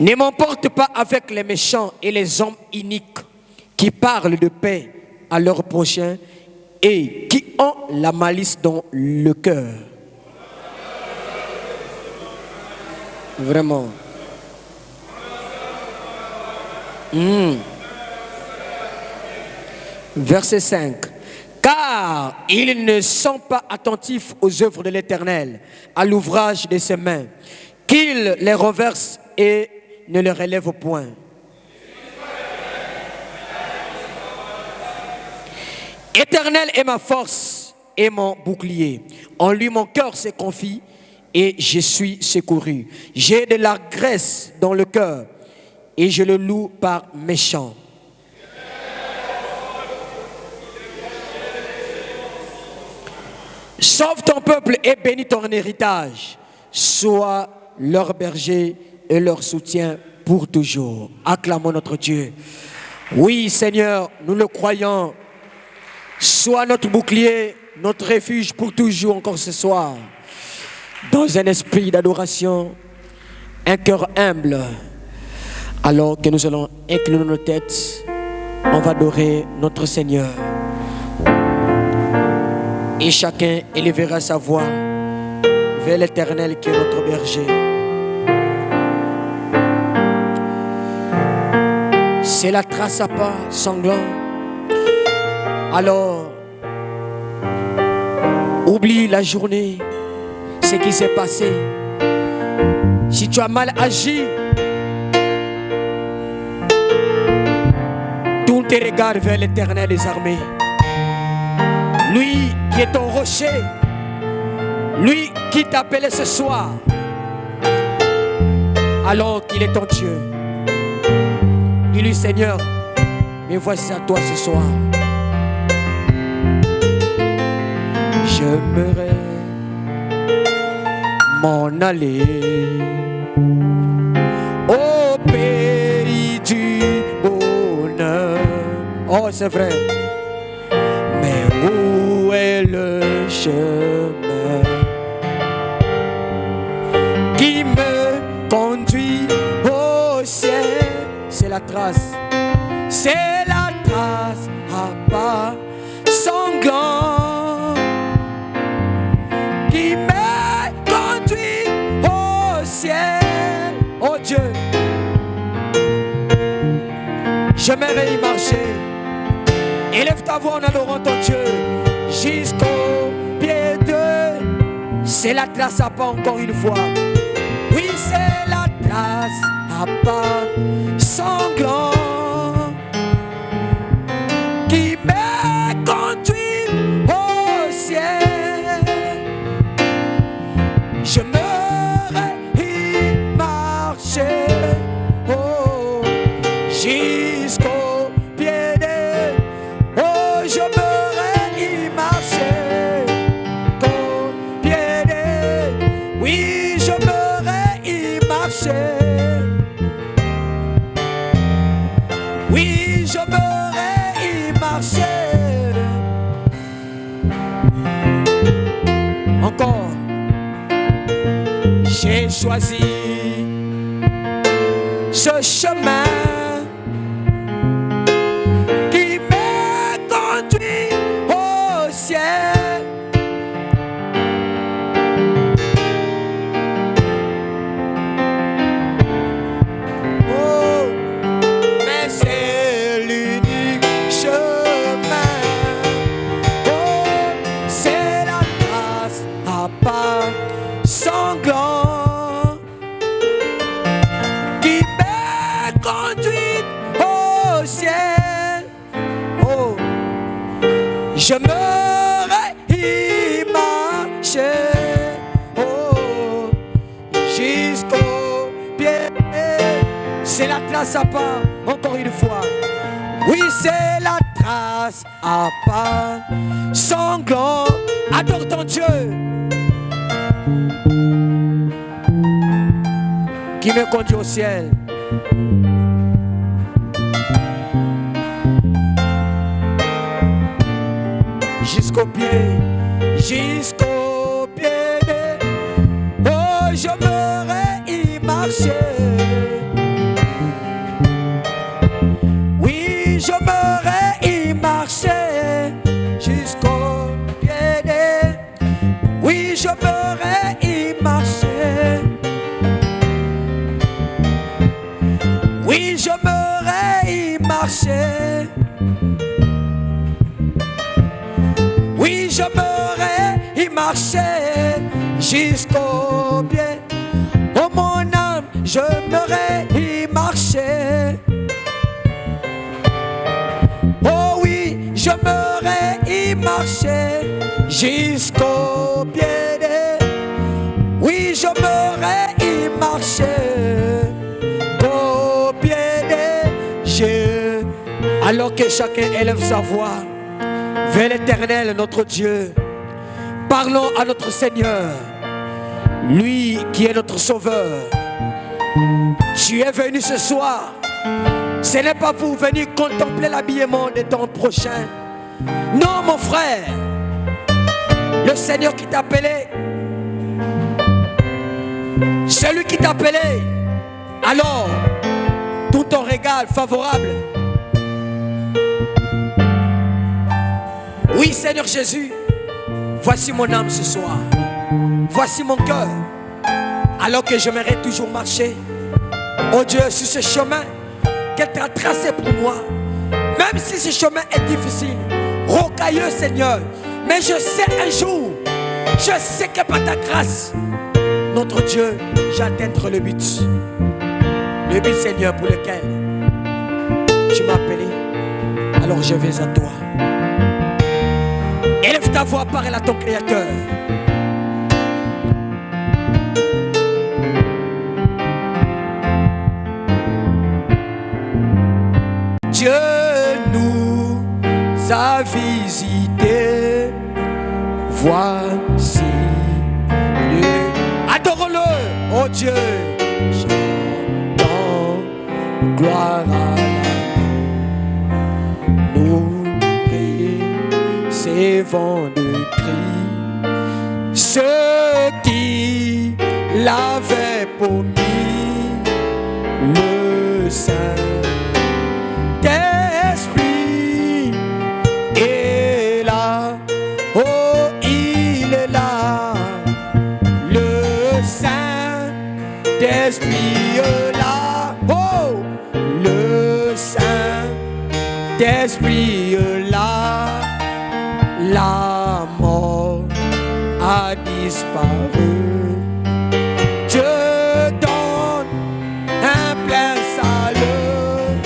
Ne m'emporte pas avec les méchants et les hommes iniques qui parlent de paix à leur prochain et qui ont la malice dans le cœur. Vraiment. Verset 5. Car ils ne sont pas attentifs aux œuvres de l'Éternel, à l'ouvrage de ses mains, qu'ils les renversent et ne les relèvent point. Éternel est ma force et mon bouclier. En lui mon cœur se confie et je suis secouru. J'ai de la graisse dans le cœur et je le loue par mes chants. Sauve ton peuple et bénis ton héritage. Sois leur berger et leur soutien pour toujours. Acclamons notre Dieu. Oui, Seigneur, nous le croyons. Sois notre bouclier, notre refuge pour toujours encore ce soir. Dans un esprit d'adoration, un cœur humble. Alors que nous allons incliner nos têtes, on va adorer notre Seigneur. Et chacun élèvera sa voix vers l'Éternel qui est notre berger. C'est la trace à pas sanglant. Alors, oublie la journée, ce qui s'est passé. Si tu as mal agi, tourne tes regards vers l'Éternel des armées. Lui qui est ton rocher, lui qui t'appelait ce soir, alors qu'il est ton Dieu. Dis-lui, Seigneur, me voici à toi ce soir. J'aimerais m'en aller au pays du bonheur. Oh, c'est vrai. Mais où est le chemin qui me conduit au ciel? C'est la trace. C'est la trace à pas sanglant qui me conduit au ciel. Oh Dieu, j'aimerais y marcher. Élève ta voix en adorant ton Dieu jusqu'au pied de. C'est la trace à pas encore une fois. Oui, c'est la trace à pas sanglant qui me conduit au ciel. Je me y marcher, oh, jusqu'au pied de. Oh, je me y marcher, qu'au pied de. Oui, je me y marcher. Oui, je me y marcher. Encore. J'ai choisi ce chemin qui me conduit au ciel. Oh, mais c'est l'unique chemin. Oh, c'est la trace à pas sanglant qui me conduit au ciel. Oh, je me y marcher, oh, jusqu'au pied. C'est la trace à pas, encore une fois. Oui, c'est la trace à pas sanglant. Adore ton Dieu qui me conduit au ciel. Jusqu'au pied, jusqu'au pied. Oh, je me y marcher. j'aimerais y marcher. Oui, j'aimerais y marcher jusqu'au bien. Oh mon âme, j'aimerais y marcher. Oh oui, j'aimerais y marcher jusqu'au pied. Oui, j'aimerais y marcher au pied de Dieu. Alors que chacun élève sa voix vers l'Éternel, notre Dieu, parlons à notre Seigneur, lui qui est notre Sauveur. Tu es venu ce soir. Ce n'est pas pour venir contempler l'habillement de ton prochain. Non, mon frère. Le Seigneur qui t'a appelé, celui qui t'a appelé, alors tout ton régal favorable. Oui, Seigneur Jésus, voici mon âme ce soir. Voici mon cœur. Alors que j'aimerais toujours marcher, oh Dieu, sur ce chemin qu'elle t'a tracé pour moi. Même si ce chemin est difficile, rocailleux, Seigneur, mais je sais un jour, je sais que par ta grâce, notre Dieu, j'atteindrai le but. Le but, Seigneur, pour lequel tu m'as appelé. Alors je vais à toi. Élève ta voix, parle à ton Créateur. Dieu nous a visités. Voici le... Adore-le, oh Dieu. Chantons gloire à la nous recevons de cris. Ceux qui l'avaient promis, le Saint Esprit est là, oh il est là, le Saint-Esprit est là, oh le Saint-Esprit est là, la mort a disparu. Dieu donne un plein salut.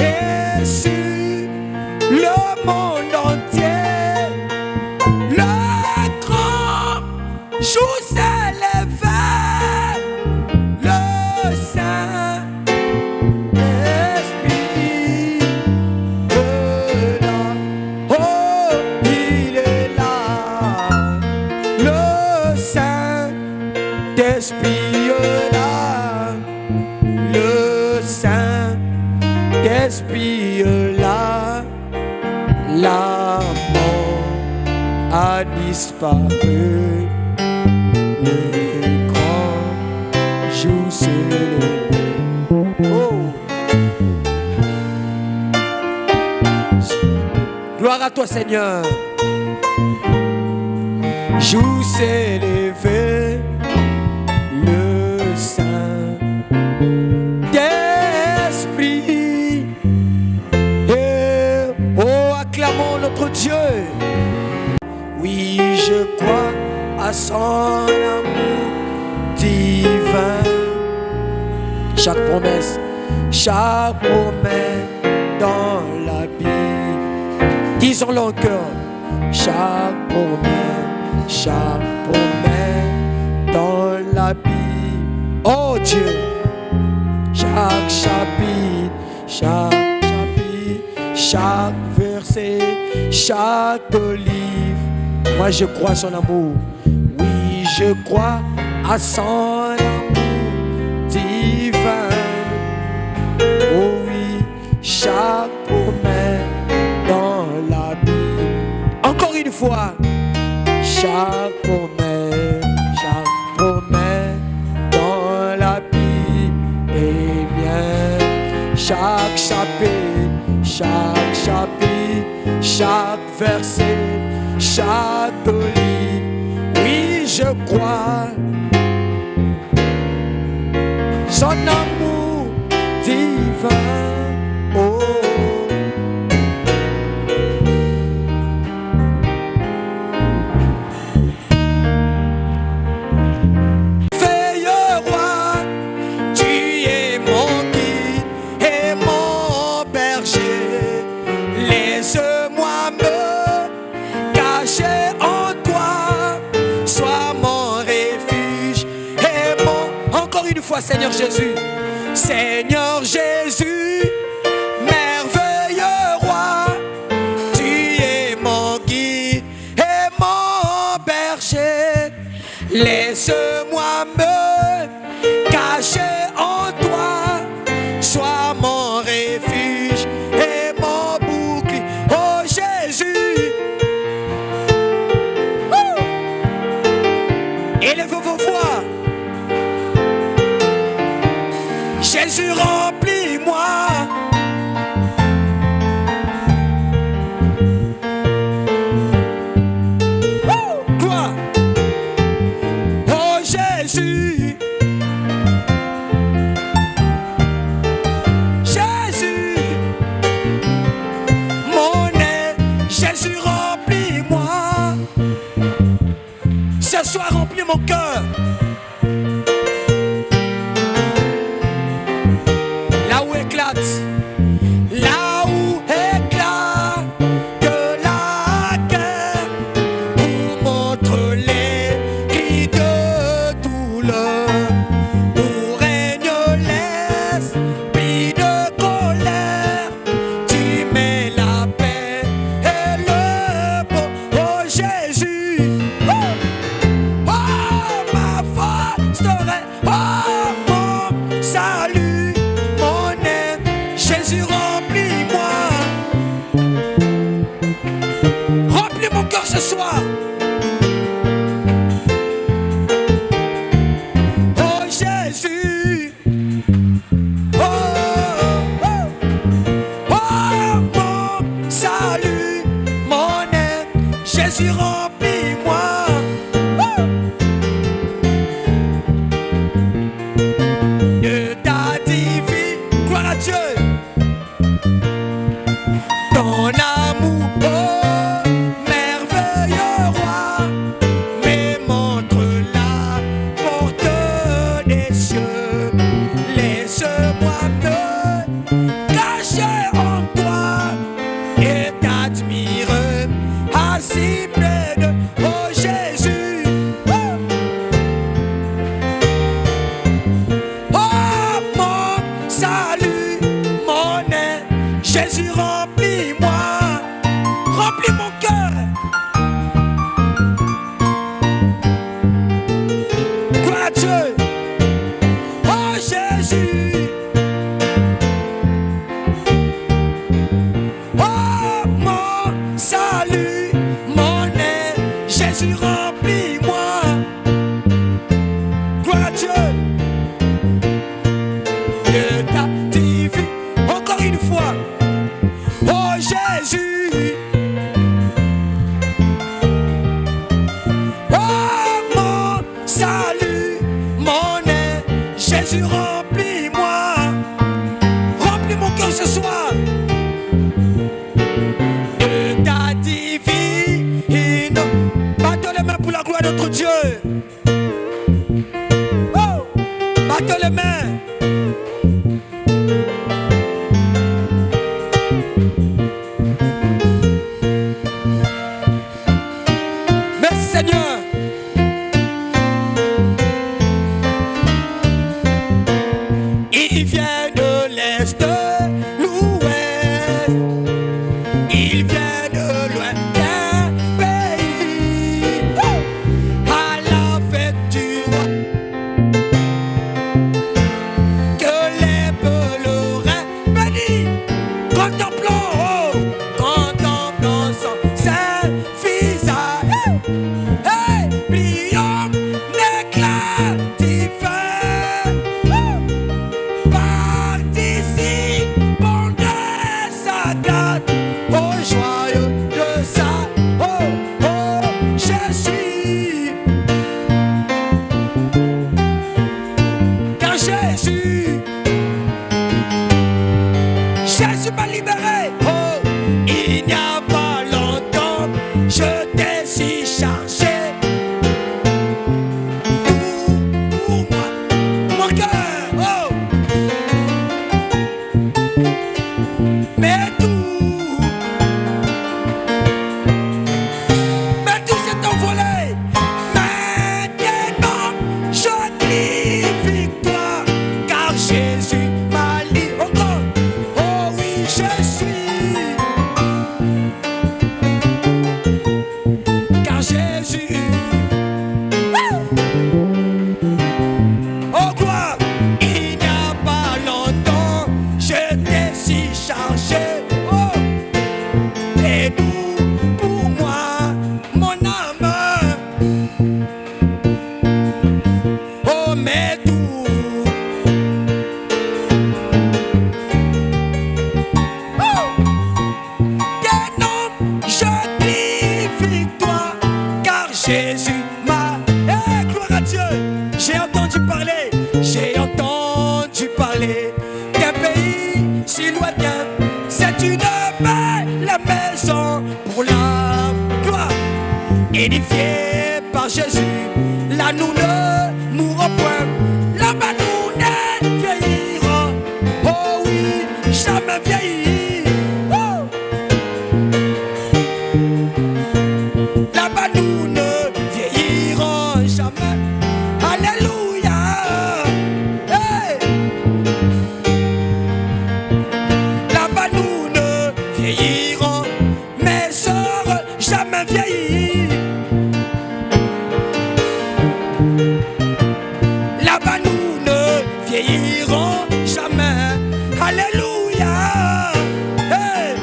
Et sur le monde entier, le grand jour s'est levé, le Saint-Esprit est là, oh il est là, le Saint-Esprit est là, le Saint-Esprit est là, la mort a disparu, le grand jour s'est levé. Oh. Gloire à toi, Seigneur. Jour s'est levé, le Saint-Esprit. Et oh, acclamons notre Dieu. Oui, je crois à son amour divin. Chaque promesse dans la Bible. Disons-le en cœur. Chaque promesse dans la Bible. Oh Dieu, chaque chapitre, chaque verset, chaque livre. Moi je crois à son amour. Oui, je crois à son amour divin. Oh oui, chaque promesse dans la Bible. Encore une fois, chaque promesse dans la Bible est bien. Chaque chapitre, chaque verset, chaque livre. Oui, je crois. Son amour divin. Seigneur Jésus. Seigneur Jésus, merveilleux roi, tu es mon guide et mon berger. Laisse-moi me cacher en toi, sois mon refuge et mon bouclier. Oh Jésus, élevez vos voix. Jésus, remplis-moi. Gloire. Oh Jésus, Jésus, mon aide. Jésus, remplis-moi. Ce soir, remplis mon cœur. Là où éclate de la guerre, où montre les cris de douleur, où règne l'esprit de colère, tu mets la paix et le bon. Oh Jésus, oh ma force, oh mon salut. Jésus, remplis-moi. Remplis mon cœur ce soir. Oh Jésus, oh, oh, oh mon salut, mon aide. Jésus, remplis-moi. De ta divine, gloire à Dieu. Ton amour, oh merveilleux roi, me montre la porte des cieux. Laisse-moi me cacher en toi et t'admirer assis près de oh Jésus. Oh mon salut, mon aide, Jésus, remplis-moi. Remplis mon cœur. Gloire à Dieu. Oh Jésus. Oh mon salut, mon aide. Jésus, remplis-moi. Gloire à Dieu. De ta divine. Encore une fois. Oh Jésus, oh mon salut, mon aide, Jésus, remplis-moi. Remplis mon cœur ce soir. De ta divine, battons les mains pour la gloire de notre Dieu. Oh, battons les mains. Seigneur, il vient de l'Est, l'Ouest, il vient de lointain pays, à la fête du roi, que les pèlerins bénis, contemplons, contemplons son saint visage. Hey, brillant d'éclat divin, participant de sa grâce, au joyeux de sa, oh, oh, Jésus. Car Jésus, Jésus m'a libéré, oh, il n'y a pas longtemps, je t'ai si chargé. Pour moi, mon cœur, oh, mais tout s'est envolé. Maintenant, je crie victoire. si chargé. Oh, et doux pour moi, mon âme. Oh, mais tout. Jésus m'a... gloire à Dieu. J'ai entendu parler d'un pays si lointain. C'est une belle maison pour la gloire. Édifiée par Jésus, là nous ne mourrons point. Là-bas nous ne vieillirons. Oh oui, jamais vieillir. Oh. Là-bas nous ne jamais. Alléluia. Hey. Là-bas nous ne vieillirons, mes sœurs, jamais vieillir. Là-bas nous ne vieillirons jamais. Alléluia. Hey.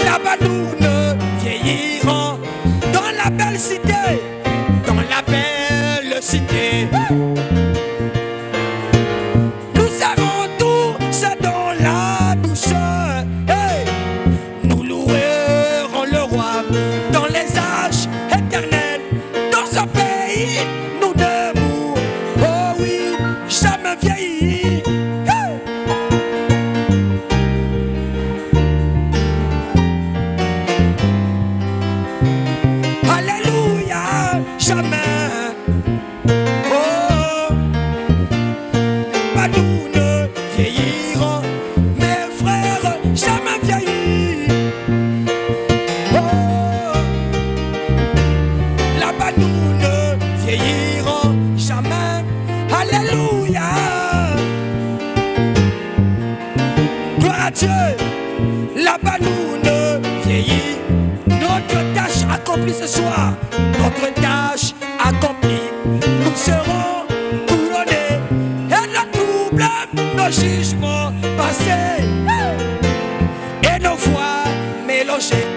Là-bas nous ne vieillirons. Dans la belle cité, dans la belle cité, nous serons tous dans la douceur. Hey. Nous louerons le roi dans les âges éternels. Dans ce pays, nous ne mourrons, oh oui, jamais vieillir. Hey. Alléluia, jamais. Oh, pas nous ne vieillirons, mes frères, jamais vieillir. Oh, là-bas nous ne vieillirons jamais. Alléluia. Gloire à Dieu. Là-bas nous ne vieillirons. Notre tâche accomplie ce soir, notre tâche accomplie, nous serons couronnés et nos troubles, nos jugements passés et nos voix mélangées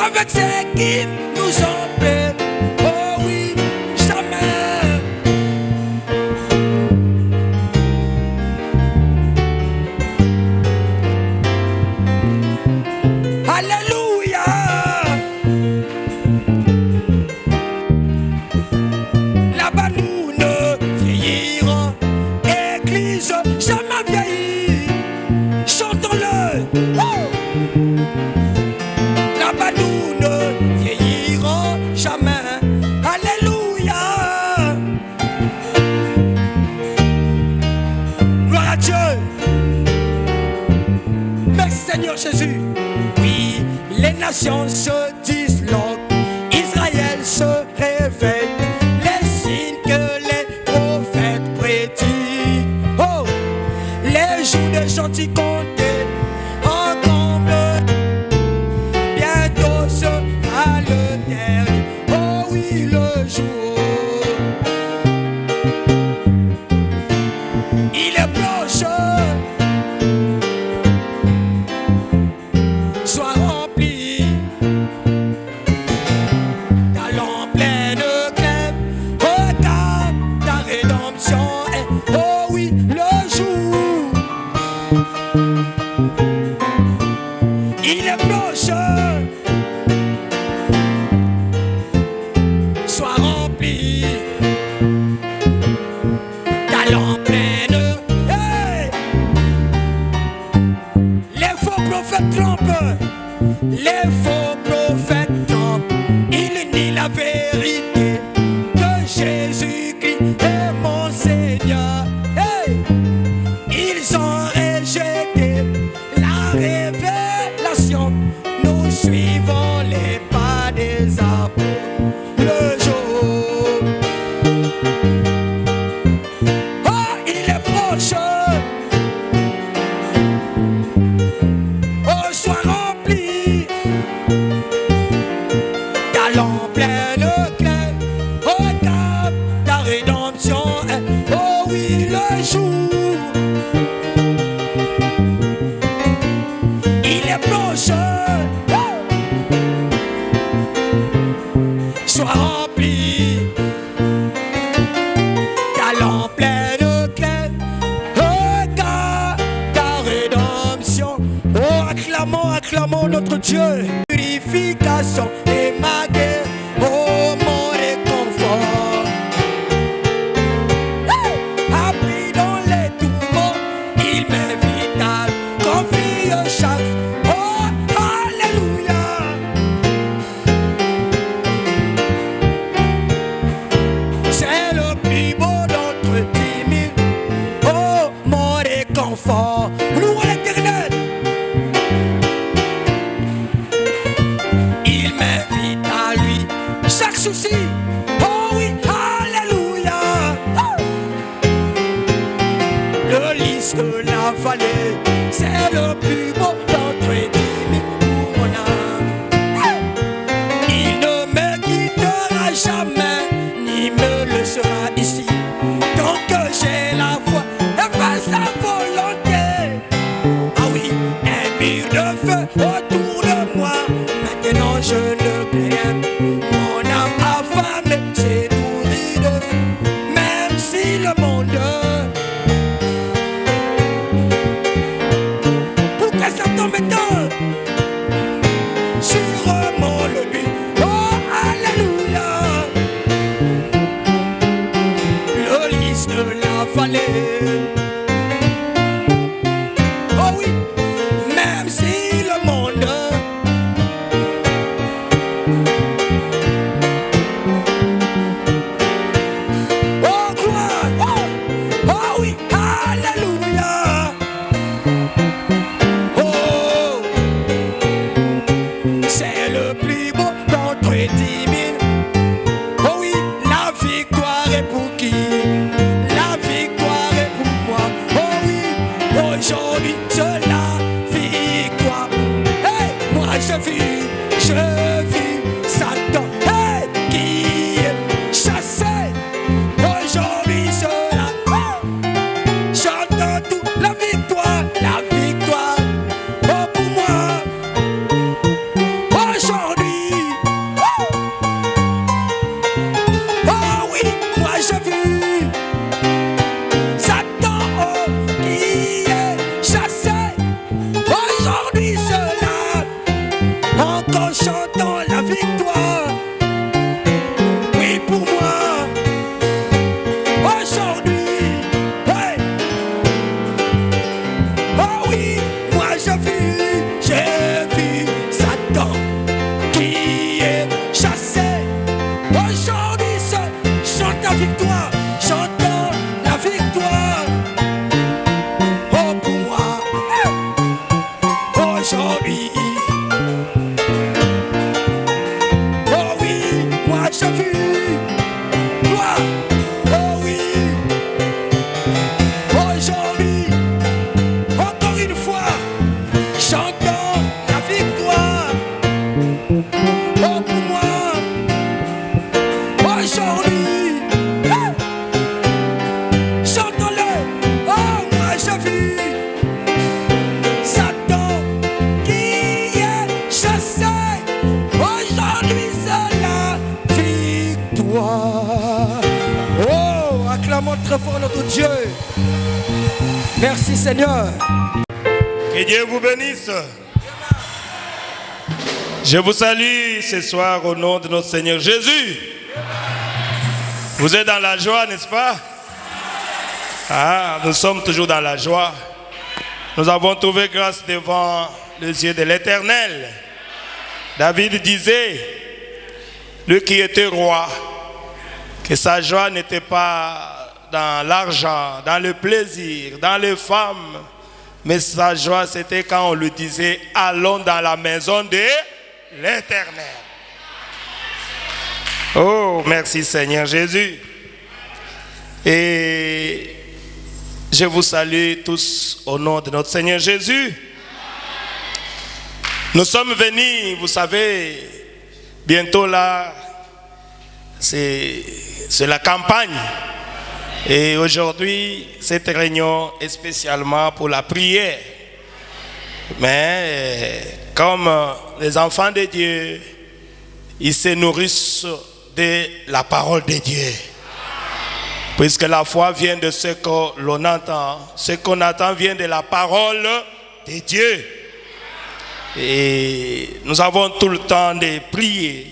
avec ceux qui nous empêchent. Oh oui, jamais. Alléluia. Là-bas nous ne vieillirons. Église, jamais vieillir. Chantons-le. Là-bas nous ne vieillirons jamais. Alléluia. Gloire à Dieu. Merci Seigneur Jésus. Oui, les nations se disloquent, Israël se réveille, les signes que les prophètes prédisent. Oh, les jours des gentils comptés encombrent, bientôt sera le dernier. Oh oui, le jour, il est proche. Sois rempli, talent pleine crème, regarde ta rédemption est, oh oui, le jour, il est proche. Sois rempli, talent pleine, hey. Les faux prophètes trompent. Les faux prophètes trompent, ils nient la vérité que Jésus-Christ est mon Seigneur. Hey! Ils ont rejeté la révélation. Nous suivons les pas des apôtres. Le jour, oh, il est proche. Oh, sois rempli, talent pleine clair, regarde ta rédemption est jour. Il est proche. Sois rempli. Talent plein de clair. Regarde ta rédemption. Oh, acclamons, acclamons notre Dieu. Purification et ma guerre. Oh, mon réconfort. Appris dans les tourments, il m'invite à confier chaque. Oh, alléluia. C'est le plus beau d'entre 10 000. Oh, mon réconfort. Louons l'Éternel. Il m'invite à lui chaque souci. Oh oui, alléluia. Le lys de la vallée, c'est le plus beau d'entre 10 000 pour mon âme. Il ne me quittera jamais, ni me laissera ici. Tant que j'ai la foi et fais sa volonté. Ah oui, un mur de feu autour de moi. Maintenant je ne peux rien. Mon âme affamée s'est nourrie de. Même si le monde. Pourquoi ça tombe maintenant sur mon lobby? Oh, alléluia. Le lys de la vallée. Oh oui, même si le monde. Oh, gloire. Oh, oh oui, alléluia. Oh, c'est le plus beau d'entre 10 000. Oh oui, la victoire est pour qui? La victoire est pour moi. Oh oui, aujourd'hui c'est la victoire. Hey, moi je vis Satan, hey, qui est chassé. Aujourd'hui c'est la. J'entends tout, la victoire, oh pour moi. Aujourd'hui, oh oui, moi j'ai vu Satan, oh, qui est chassé. Aujourd'hui c'est là, encore chantons la victoire. Oui pour moi. Aujourd'hui, ouais. Oh oui, moi j'ai vu Satan qui est chassé. Aujourd'hui, chante la victoire, chantons la victoire. Oh pour moi, aujourd'hui. Oh oui, moi j'ai vu gloire. Oh oui, aujourd'hui, encore une fois, chantons la victoire. Oh pour moi, aujourd'hui, hey, chantons-le. Oh moi j'ai vu Satan qui est chassé. Aujourd'hui c'est la victoire. Oh, acclamons très fort notre Dieu. Merci Seigneur. Que Dieu vous bénisse. Je vous salue ce soir au nom de notre Seigneur Jésus. Vous êtes dans la joie, n'est-ce pas? Ah, nous sommes toujours dans la joie. Nous avons trouvé grâce devant les yeux de l'Éternel. David disait, lui qui était roi, que sa joie n'était pas dans l'argent, dans le plaisir, dans les femmes, mais sa joie c'était quand on lui disait, allons dans la maison de l'Éternel. Oh, merci Seigneur Jésus. Et je vous salue tous au nom de notre Seigneur Jésus. Nous sommes venus, vous savez, bientôt là, c'est la campagne. Et aujourd'hui, cette réunion est spécialement pour la prière. Mais comme les enfants de Dieu, ils se nourrissent de la parole de Dieu. Puisque la foi vient de ce que l'on entend. Ce qu'on entend vient de la parole de Dieu. Et nous avons tout le temps de prier.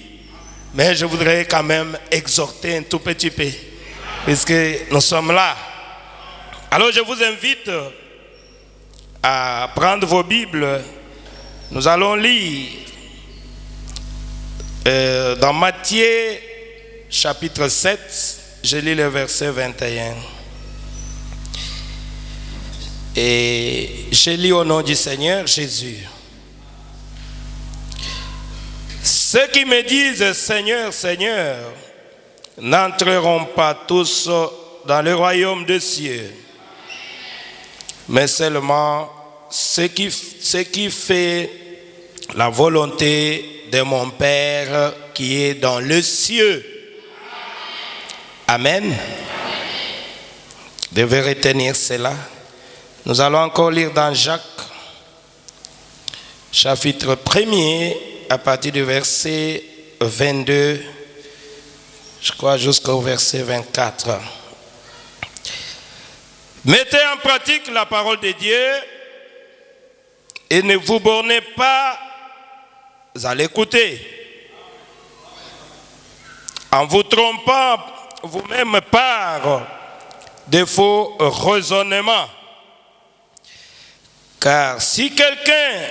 Mais je voudrais quand même exhorter un tout petit peu. Puisque nous sommes là. Alors je vous invite à prendre vos Bibles. Nous allons lire dans Matthieu chapitre 7. Je lis le verset 21. Et je lis au nom du Seigneur Jésus. Ceux qui me disent Seigneur, Seigneur, n'entreront pas tous dans le royaume des cieux, mais seulement ceux qui font la volonté de mon Père qui est dans le cieux. Amen. Vous devez retenir cela. Nous allons encore lire dans Jacques, chapitre 1er, à partir du verset 22, je crois jusqu'au verset 24. Mettez en pratique la parole de Dieu et ne vous bornez pas à l'écouter, en vous trompant vous-même par de faux raisonnements. Car si quelqu'un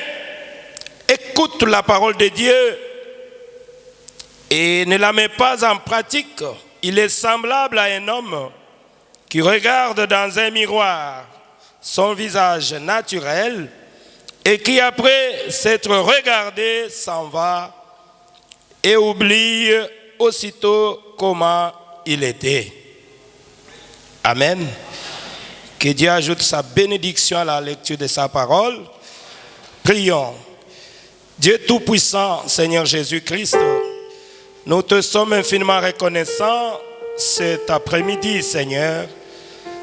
écoute la parole de Dieu et ne la met pas en pratique, il est semblable à un homme qui regarde dans un miroir son visage naturel et qui, après s'être regardé, s'en va et oublie aussitôt comment il était. Amen. Que Dieu ajoute sa bénédiction à la lecture de sa parole. Prions. Dieu Tout-Puissant, Seigneur Jésus-Christ, nous te sommes infiniment reconnaissants cet après-midi, Seigneur,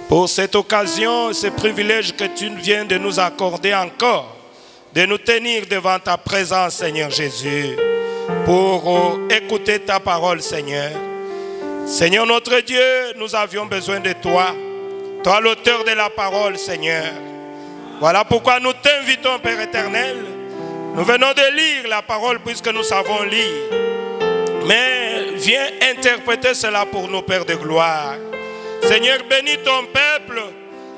pour cette occasion, ce privilège que tu viens de nous accorder encore, de nous tenir devant ta présence, Seigneur Jésus, pour écouter ta parole, Seigneur. Seigneur notre Dieu, nous avions besoin de toi, toi l'auteur de la parole, Seigneur. Voilà pourquoi nous t'invitons, Père éternel. Nous venons de lire la parole puisque nous savons lire. Mais viens interpréter cela pour nous, Père de gloire. Seigneur, bénis ton peuple.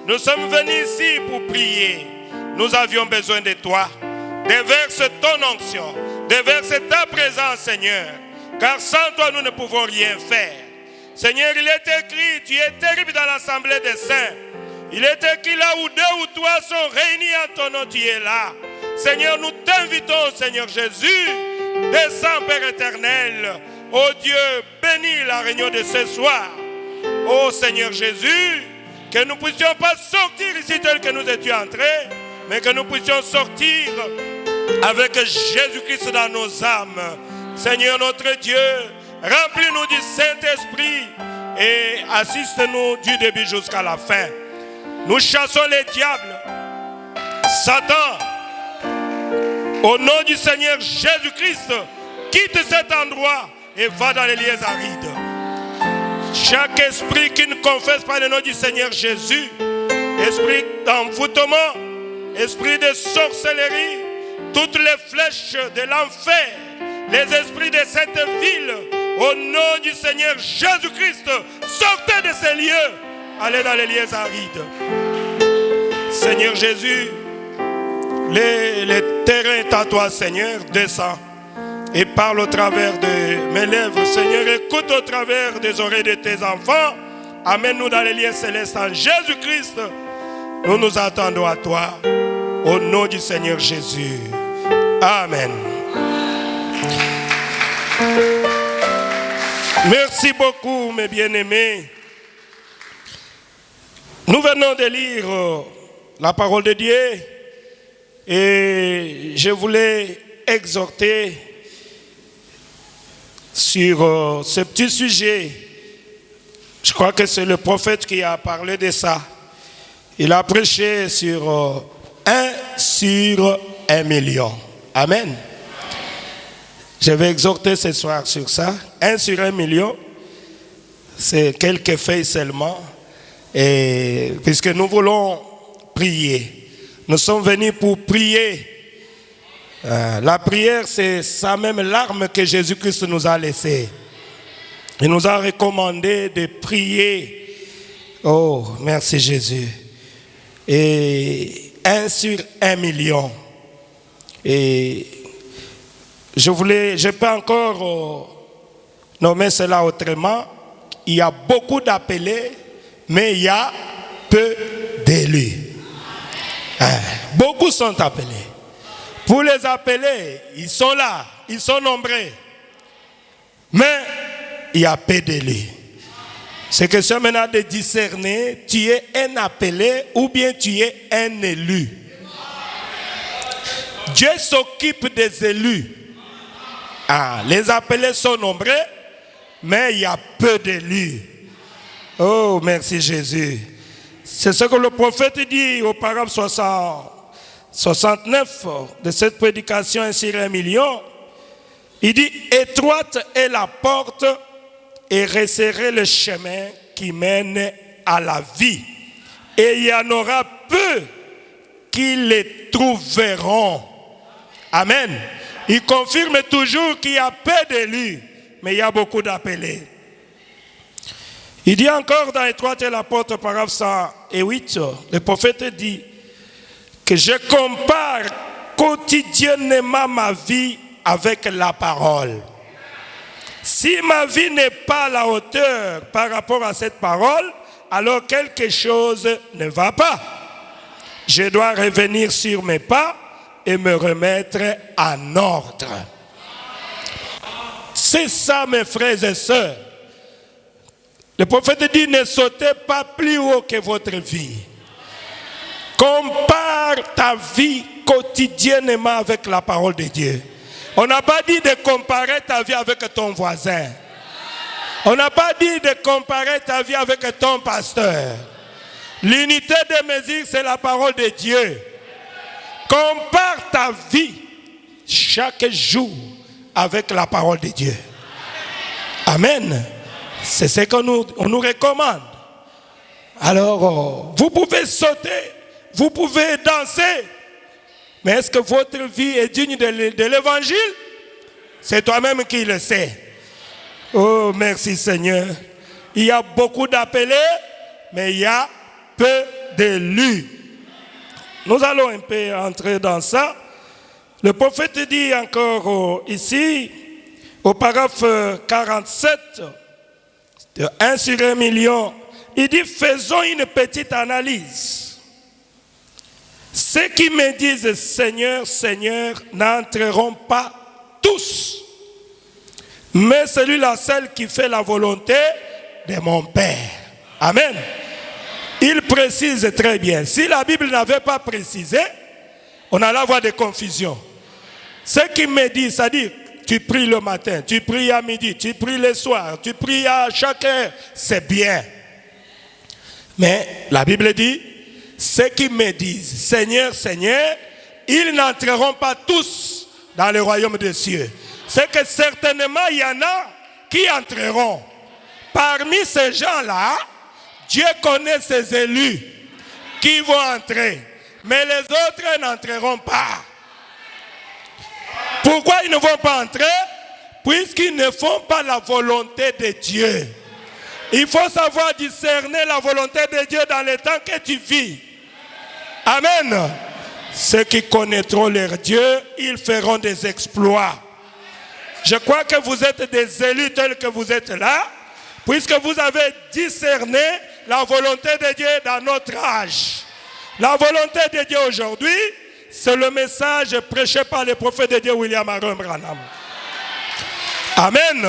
Nous sommes venus ici pour prier. Nous avions besoin de toi. Déverse ton onction. Déverse ta présence, Seigneur. Car sans toi, nous ne pouvons rien faire. Seigneur, il est écrit, tu es terrible dans l'assemblée des saints. Il est écrit là où deux ou trois sont réunis en ton nom, tu es là. Seigneur, nous t'invitons, Seigneur Jésus. Descends, Père éternel. Oh Dieu, bénis la réunion de ce soir. Oh Seigneur Jésus, que nous ne puissions pas sortir ici tel que nous étions entrés, mais que nous puissions sortir avec Jésus-Christ dans nos âmes. Seigneur notre Dieu, remplis-nous du Saint-Esprit et assiste-nous du début jusqu'à la fin. Nous chassons les diables, Satan. Au nom du Seigneur Jésus-Christ, quitte cet endroit et va dans les lieux arides. Chaque esprit qui ne confesse pas le nom du Seigneur Jésus, esprit d'envoûtement, esprit de sorcellerie, toutes les flèches de l'enfer, les esprits de cette ville, au nom du Seigneur Jésus-Christ, sortez de ces lieux, allez dans les lieux arides. Seigneur Jésus, le terrain est à toi, Seigneur. Descends et parle au travers de mes lèvres, Seigneur. Écoute au travers des oreilles de tes enfants. Amène-nous dans les lieux célestes en Jésus-Christ. Nous nous attendons à toi. Au nom du Seigneur Jésus. Amen. Merci beaucoup, mes bien-aimés. Nous venons de lire la parole de Dieu. Et je voulais exhorter sur ce petit sujet Je crois que c'est le prophète qui a parlé de ça. Il a prêché sur 1 sur 1 million. Amen. Je vais exhorter ce soir sur ça. 1 sur 1 million, c'est quelques feuilles seulement. Et puisque nous voulons prier, nous sommes venus pour prier. La prière, c'est ça même l'arme que Jésus-Christ nous a laissée. Il nous a recommandé de prier. Oh, merci Jésus. Et 1 sur 1 million. Et je peux encore nommer cela autrement. Il y a beaucoup d'appelés, mais il y a peu d'élus. Beaucoup sont appelés. Pour les appeler, ils sont là, ils sont nombreux. Mais il y a peu d'élus. C'est question maintenant de discerner, tu es un appelé ou bien tu es un élu. Dieu s'occupe des élus. Les appelés sont nombreux, mais il y a peu d'élus. Oh, merci Jésus. C'est ce que le prophète dit au paragraphe 69 de cette prédication, 1 sur 1 million. Il dit, étroite est la porte et resserrez le chemin qui mène à la vie. Et il y en aura peu qui les trouveront. Amen. Il confirme toujours qu'il y a peu d'élus, mais il y a beaucoup d'appelés. Il dit encore dans étroite est la porte, paragraphe 108, le prophète dit que je compare quotidiennement ma vie avec la parole. Si ma vie n'est pas à la hauteur par rapport à cette parole, alors quelque chose ne va pas. Je dois revenir sur mes pas et me remettre en ordre. C'est ça, mes frères et sœurs. Le prophète dit, ne sautez pas plus haut que votre vie. Compare ta vie quotidiennement avec la parole de Dieu. On n'a pas dit de comparer ta vie avec ton voisin. On n'a pas dit de comparer ta vie avec ton pasteur. L'unité de mesure, c'est la parole de Dieu. Compare ta vie chaque jour avec la parole de Dieu. Amen. C'est ce qu'on nous recommande. Alors, vous pouvez sauter, vous pouvez danser, mais est-ce que votre vie est digne de l'évangile? C'est toi-même qui le sais. Oh, merci Seigneur. Il y a beaucoup d'appelés, mais il y a peu d'élus. Nous allons un peu entrer dans ça. Le prophète dit encore ici, au paragraphe 47, de 1 sur 1 million, il dit, faisons une petite analyse. Ceux qui me disent Seigneur, Seigneur, n'entreront pas tous, mais celui-là, celle qui fait la volonté de mon Père. Amen. Il précise très bien. Si la Bible n'avait pas précisé, on allait avoir des confusions. Ceux qui me disent, c'est-à-dire, tu pries le matin, tu pries à midi, tu pries le soir, tu pries à chaque heure, c'est bien. Mais la Bible dit, ceux qui me disent Seigneur, Seigneur, ils n'entreront pas tous dans le royaume des cieux. C'est que certainement il y en a qui entreront. Parmi ces gens-là, Dieu connaît ses élus qui vont entrer. Mais les autres n'entreront pas. Pourquoi ils ne vont pas entrer? Puisqu'ils ne font pas la volonté de Dieu. Il faut savoir discerner la volonté de Dieu dans le temps que tu vis. Amen. Ceux qui connaîtront leur Dieu, ils feront des exploits. Je crois que vous êtes des élus tels que vous êtes là, puisque vous avez discerné la volonté de Dieu dans notre âge. La volonté de Dieu aujourd'hui, c'est le message prêché par le prophète de Dieu William Aaron Branham. Amen.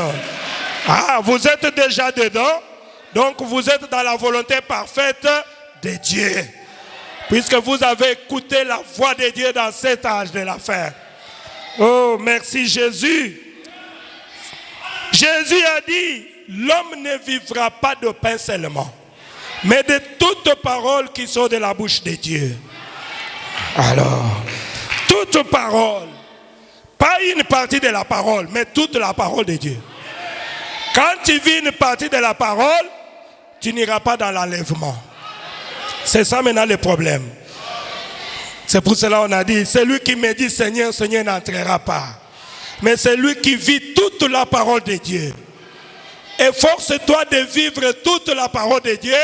Vous êtes déjà dedans, donc vous êtes dans la volonté parfaite de Dieu. Puisque vous avez écouté la voix de Dieu dans cet âge de la fin. Oh, merci Jésus. Jésus a dit, l'homme ne vivra pas de pain seulement, mais de toutes paroles qui sont de la bouche de Dieu. Alors, toute parole, pas une partie de la parole, mais toute la parole de Dieu. Quand tu vis une partie de la parole, tu n'iras pas dans l'enlèvement. C'est ça maintenant le problème. C'est pour cela qu'on a dit, celui qui me dit Seigneur, Seigneur n'entrera pas. Mais c'est lui qui vit toute la parole de Dieu. Efforce-toi de vivre toute la parole de Dieu,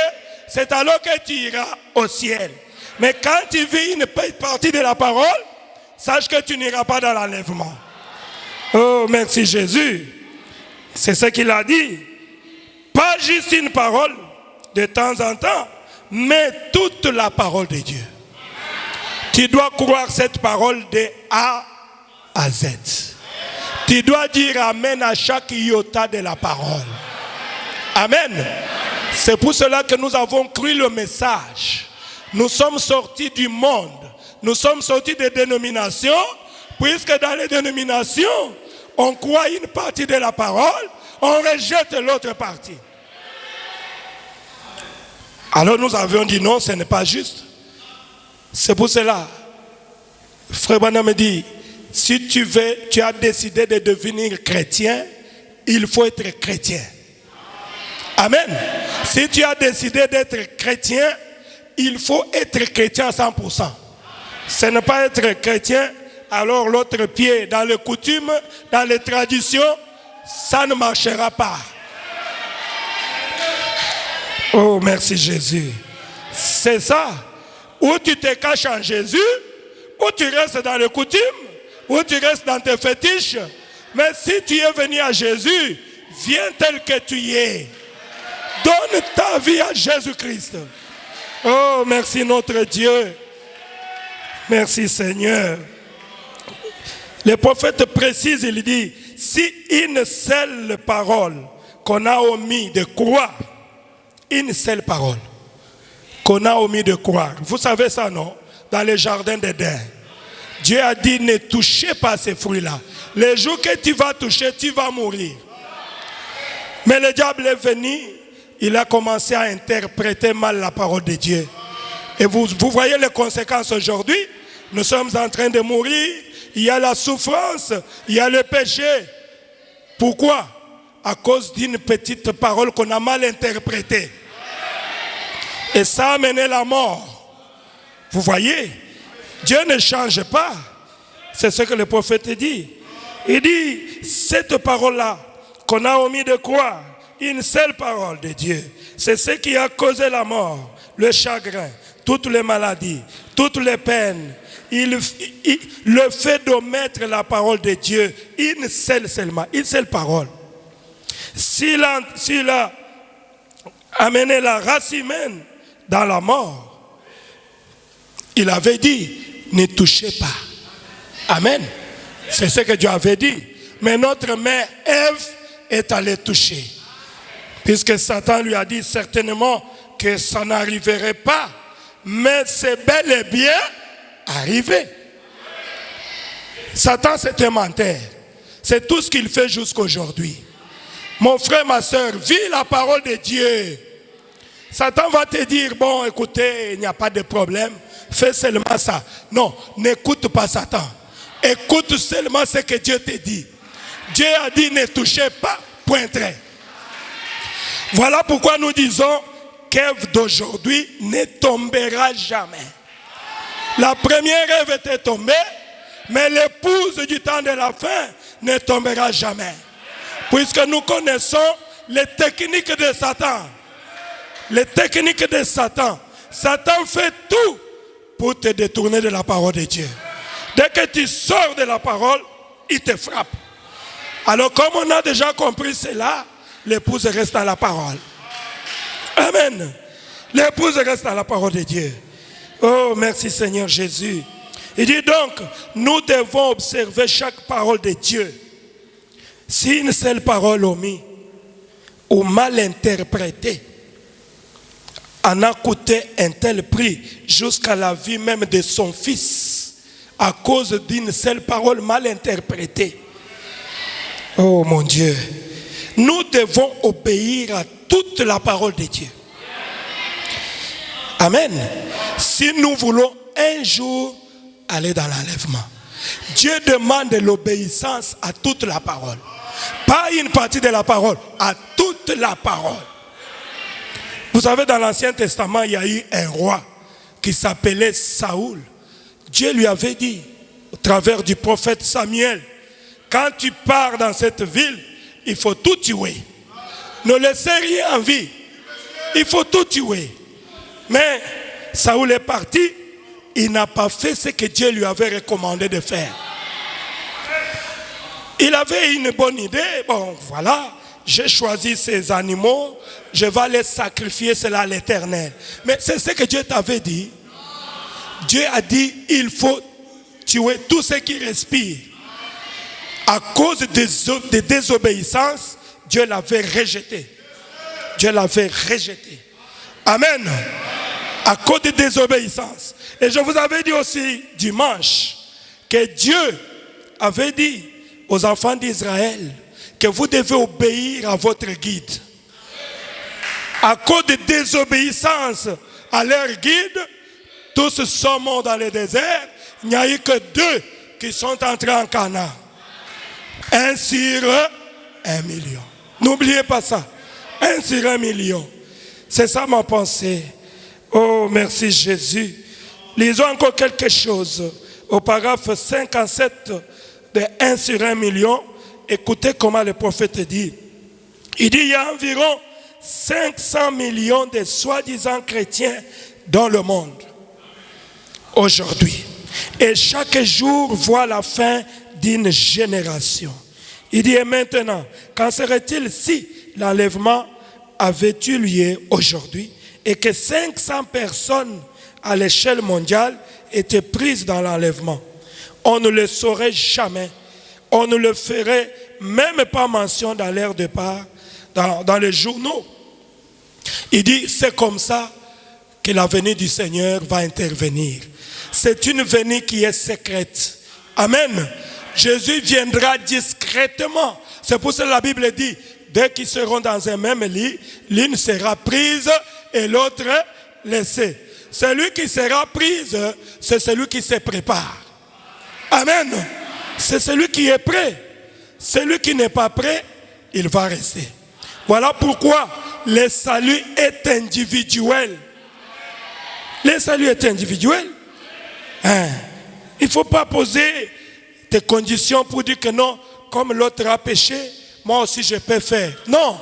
c'est alors que tu iras au ciel. Mais quand tu vis une partie de la parole, sache que tu n'iras pas dans l'enlèvement. Oh, merci Jésus. C'est ce qu'il a dit. Pas juste une parole de temps en temps, mais toute la parole de Dieu. Tu dois croire cette parole de A à Z. Tu dois dire Amen à chaque iota de la parole. Amen. C'est pour cela que nous avons cru le message. Nous sommes sortis du monde. Nous sommes sortis des dénominations, puisque dans les dénominations, on croit une partie de la parole, on rejette l'autre partie. Alors nous avions dit non, ce n'est pas juste. C'est pour cela, Frère Branham me dit, si tu as décidé de devenir chrétien, il faut être chrétien. Amen. Si tu as décidé d'être chrétien, il faut être chrétien à 100%. Ce n'est pas être chrétien, alors l'autre pied dans les coutumes, dans les traditions, ça ne marchera pas. Oh, merci Jésus. C'est ça. Ou tu te caches en Jésus, ou tu restes dans les coutumes, ou tu restes dans tes fétiches. Mais si tu es venu à Jésus, viens tel que tu es. Donne ta vie à Jésus-Christ. Oh, merci notre Dieu. Merci Seigneur. Le prophète précise, il dit, si une seule parole qu'on a omis de croire, une seule parole qu'on a omis de croire. Vous savez ça, non? Dans le jardin d'Éden, Dieu a dit, ne touchez pas ces fruits-là. Le jour que tu vas toucher, tu vas mourir. Mais le diable est venu, il a commencé à interpréter mal la parole de Dieu. Et vous voyez les conséquences aujourd'hui. Nous sommes en train de mourir. Il y a la souffrance, il y a le péché. Pourquoi? À cause d'une petite parole qu'on a mal interprétée. Et ça a amené la mort. Vous voyez? Dieu ne change pas. C'est ce que le prophète dit. Il dit, cette parole-là qu'on a omis de croire, une seule parole de Dieu, c'est ce qui a causé la mort, le chagrin, toutes les maladies, toutes les peines. Le fait d'omettre la parole de Dieu, une seule seulement, une seule parole. S'il a amené la race humaine dans la mort, il avait dit, ne touchez pas. Amen. C'est ce que Dieu avait dit. Mais notre mère Ève est allée toucher. Puisque Satan lui a dit certainement que ça n'arriverait pas. Mais c'est bel et bien arrivé. Satan, c'est un menteur. C'est tout ce qu'il fait jusqu'aujourd'hui. Mon frère, ma soeur, vis la parole de Dieu. Satan va te dire, bon, écoutez, il n'y a pas de problème. Fais seulement ça. Non, n'écoute pas Satan. Écoute seulement ce que Dieu te dit. Dieu a dit, ne touchez pas, point trait. Voilà pourquoi nous disons qu'Ève d'aujourd'hui ne tombera jamais. La première Ève était tombée, mais l'épouse du temps de la fin ne tombera jamais. Puisque nous connaissons les techniques de Satan. Les techniques de Satan. Satan fait tout pour te détourner de la parole de Dieu. Dès que tu sors de la parole, il te frappe. Alors comme on a déjà compris cela, l'épouse reste à la parole. Amen. L'épouse reste à la parole de Dieu. Oh, merci Seigneur Jésus. Il dit donc, nous devons observer chaque parole de Dieu. Si une seule parole omise ou mal interprétée en a coûté un tel prix jusqu'à la vie même de son fils à cause d'une seule parole mal interprétée. Oh mon Dieu, nous devons obéir à toute la parole de Dieu. Amen. Si nous voulons un jour aller dans l'enlèvement, Dieu demande l'obéissance à toute la parole. Pas une partie de la parole, à toute la parole. Vous savez, dans l'Ancien Testament, il y a eu un roi qui s'appelait Saoul. Dieu lui avait dit, au travers du prophète Samuel, quand tu pars dans cette ville, il faut tout tuer. Ne laissez rien en vie. Il faut tout tuer. Mais Saoul est parti, il n'a pas fait ce que Dieu lui avait recommandé de faire. Il avait une bonne idée. Bon, voilà, j'ai choisi ces animaux, je vais les sacrifier, c'est là l'Éternel. Mais c'est ce que Dieu t'avait dit. Dieu a dit, il faut tuer tout ce qui respire. À cause de désobéissance, Dieu l'avait rejeté. Dieu l'avait rejeté. Amen. À cause de désobéissance. Et je vous avais dit aussi dimanche que Dieu avait dit aux enfants d'Israël que vous devez obéir à votre guide. À cause de désobéissance à leur guide, tous sont morts dans le désert. Il n'y a eu que 2 qui sont entrés en Canaan. 1 sur 1 million. N'oubliez pas ça. 1 sur 1 million. C'est ça ma pensée. Oh, merci Jésus. Lisons encore quelque chose. Au paragraphe 57 de 1 sur 1 million, écoutez comment le prophète dit. Il dit, il y a environ 500 millions de soi-disant chrétiens dans le monde aujourd'hui. Et chaque jour voit la fin d'une génération. Il dit, et maintenant, qu'en serait-il si l'enlèvement avait eu lieu aujourd'hui et que 500 personnes à l'échelle mondiale étaient prises dans l'enlèvement? On ne le saurait jamais. On ne le ferait même pas mention dans l'air de part, dans les journaux. Il dit, c'est comme ça que la venue du Seigneur va intervenir. C'est une venue qui est secrète. Amen. Jésus viendra discrètement. C'est pour ça que la Bible dit, dès qu'ils seront dans un même lit, l'une sera prise et l'autre laissée. Celui qui sera prise, c'est celui qui se prépare. Amen. C'est celui qui est prêt. Celui qui n'est pas prêt, il va rester. Voilà pourquoi le salut est individuel. Le salut est individuel. Il ne faut pas poser des conditions pour dire que non, comme l'autre a péché, moi aussi je peux faire. Non.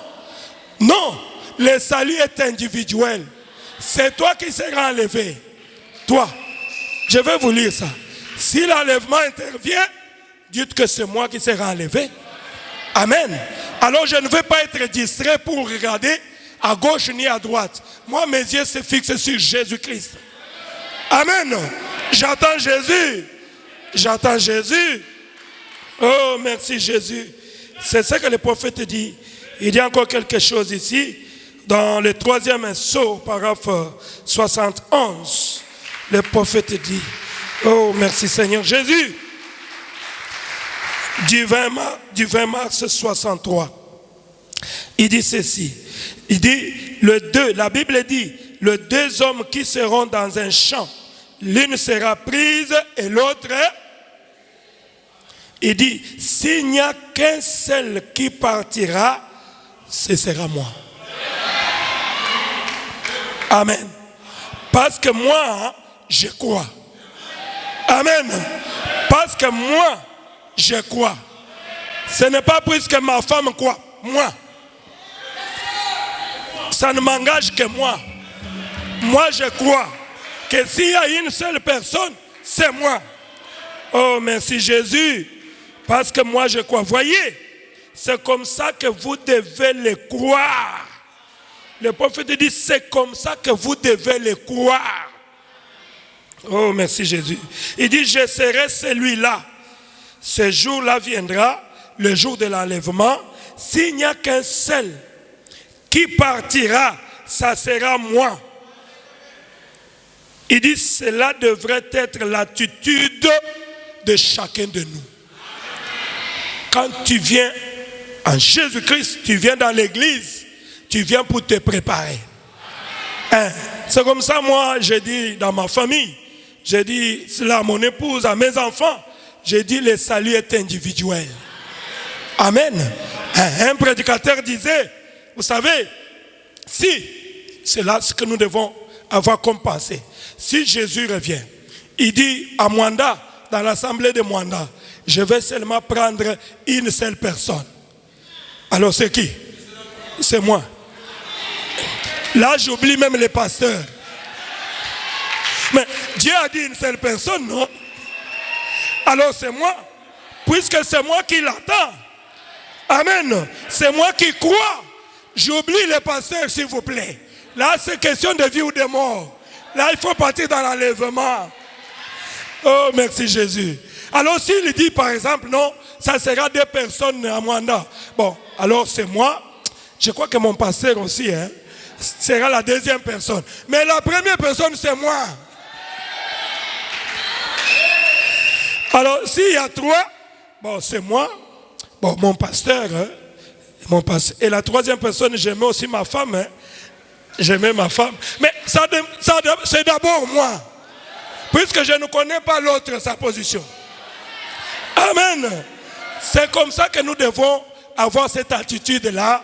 Non. Le salut est individuel. C'est toi qui seras enlevé. Toi. Je vais vous lire ça. Si l'enlèvement intervient, dites que c'est moi qui serai enlevé. Amen. Alors je ne vais pas être distrait pour regarder à gauche ni à droite. Moi, mes yeux se fixent sur Jésus-Christ. Amen. J'attends Jésus. J'attends Jésus. Oh, merci Jésus. C'est ce que le prophète dit. Il dit encore quelque chose ici. Dans le 3e saut, paragraphe 71, le prophète dit, oh, merci Seigneur Jésus. Du 20 mars 63. Il dit ceci. Il dit, la Bible dit, les 2 hommes qui seront dans un champ, l'une sera prise et l'autre. Il dit, s'il n'y a qu'un seul qui partira, ce sera moi. Amen. Parce que moi, je crois. Amen. Parce que moi, je crois. Ce n'est pas plus que ma femme croit. Moi. Ça ne m'engage que moi. Moi, je crois que s'il y a une seule personne, c'est moi. Oh, merci Jésus. Parce que moi, je crois. Voyez, c'est comme ça que vous devez le croire. Le prophète dit, c'est comme ça que vous devez le croire. Oh, merci Jésus. Il dit, je serai celui-là. Ce jour-là viendra, le jour de l'enlèvement. S'il n'y a qu'un seul qui partira, ça sera moi. Il dit, cela devrait être l'attitude de chacun de nous. Quand tu viens En Jésus-Christ, tu viens dans l'église, tu viens pour te préparer. Hein? C'est comme ça, moi, j'ai dit dans ma famille, j'ai dit cela à mon épouse, à mes enfants, j'ai dit le salut est individuel. Amen. Un prédicateur disait, vous savez, si, c'est là ce que nous devons avoir comme pensée. Si Jésus revient, il dit à Mwanda, dans l'assemblée de Mwanda, je vais seulement prendre une seule personne. Alors c'est qui? C'est moi. Là, j'oublie même les pasteurs. Mais Dieu a dit une seule personne, non? Alors c'est moi, puisque c'est moi qui l'attends. Amen. C'est moi qui crois. J'oublie les pasteurs, s'il vous plaît. Là, c'est question de vie ou de mort. Là, il faut partir dans l'enlèvement. Oh, merci Jésus. Alors, s'il dit, par exemple, non, ça sera 2 personnes à Mwanda. Bon, alors c'est moi. Je crois que mon pasteur aussi, hein, sera la 2e personne. Mais la première personne, c'est moi. Alors, s'il y a 3, bon, c'est moi. Bon, mon pasteur, hein, et la 3e personne, j'aimais aussi ma femme. Hein. J'aimais ma femme. Mais ça c'est d'abord moi. Puisque je ne connais pas l'autre, sa position. Amen. C'est comme ça que nous devons avoir cette attitude-là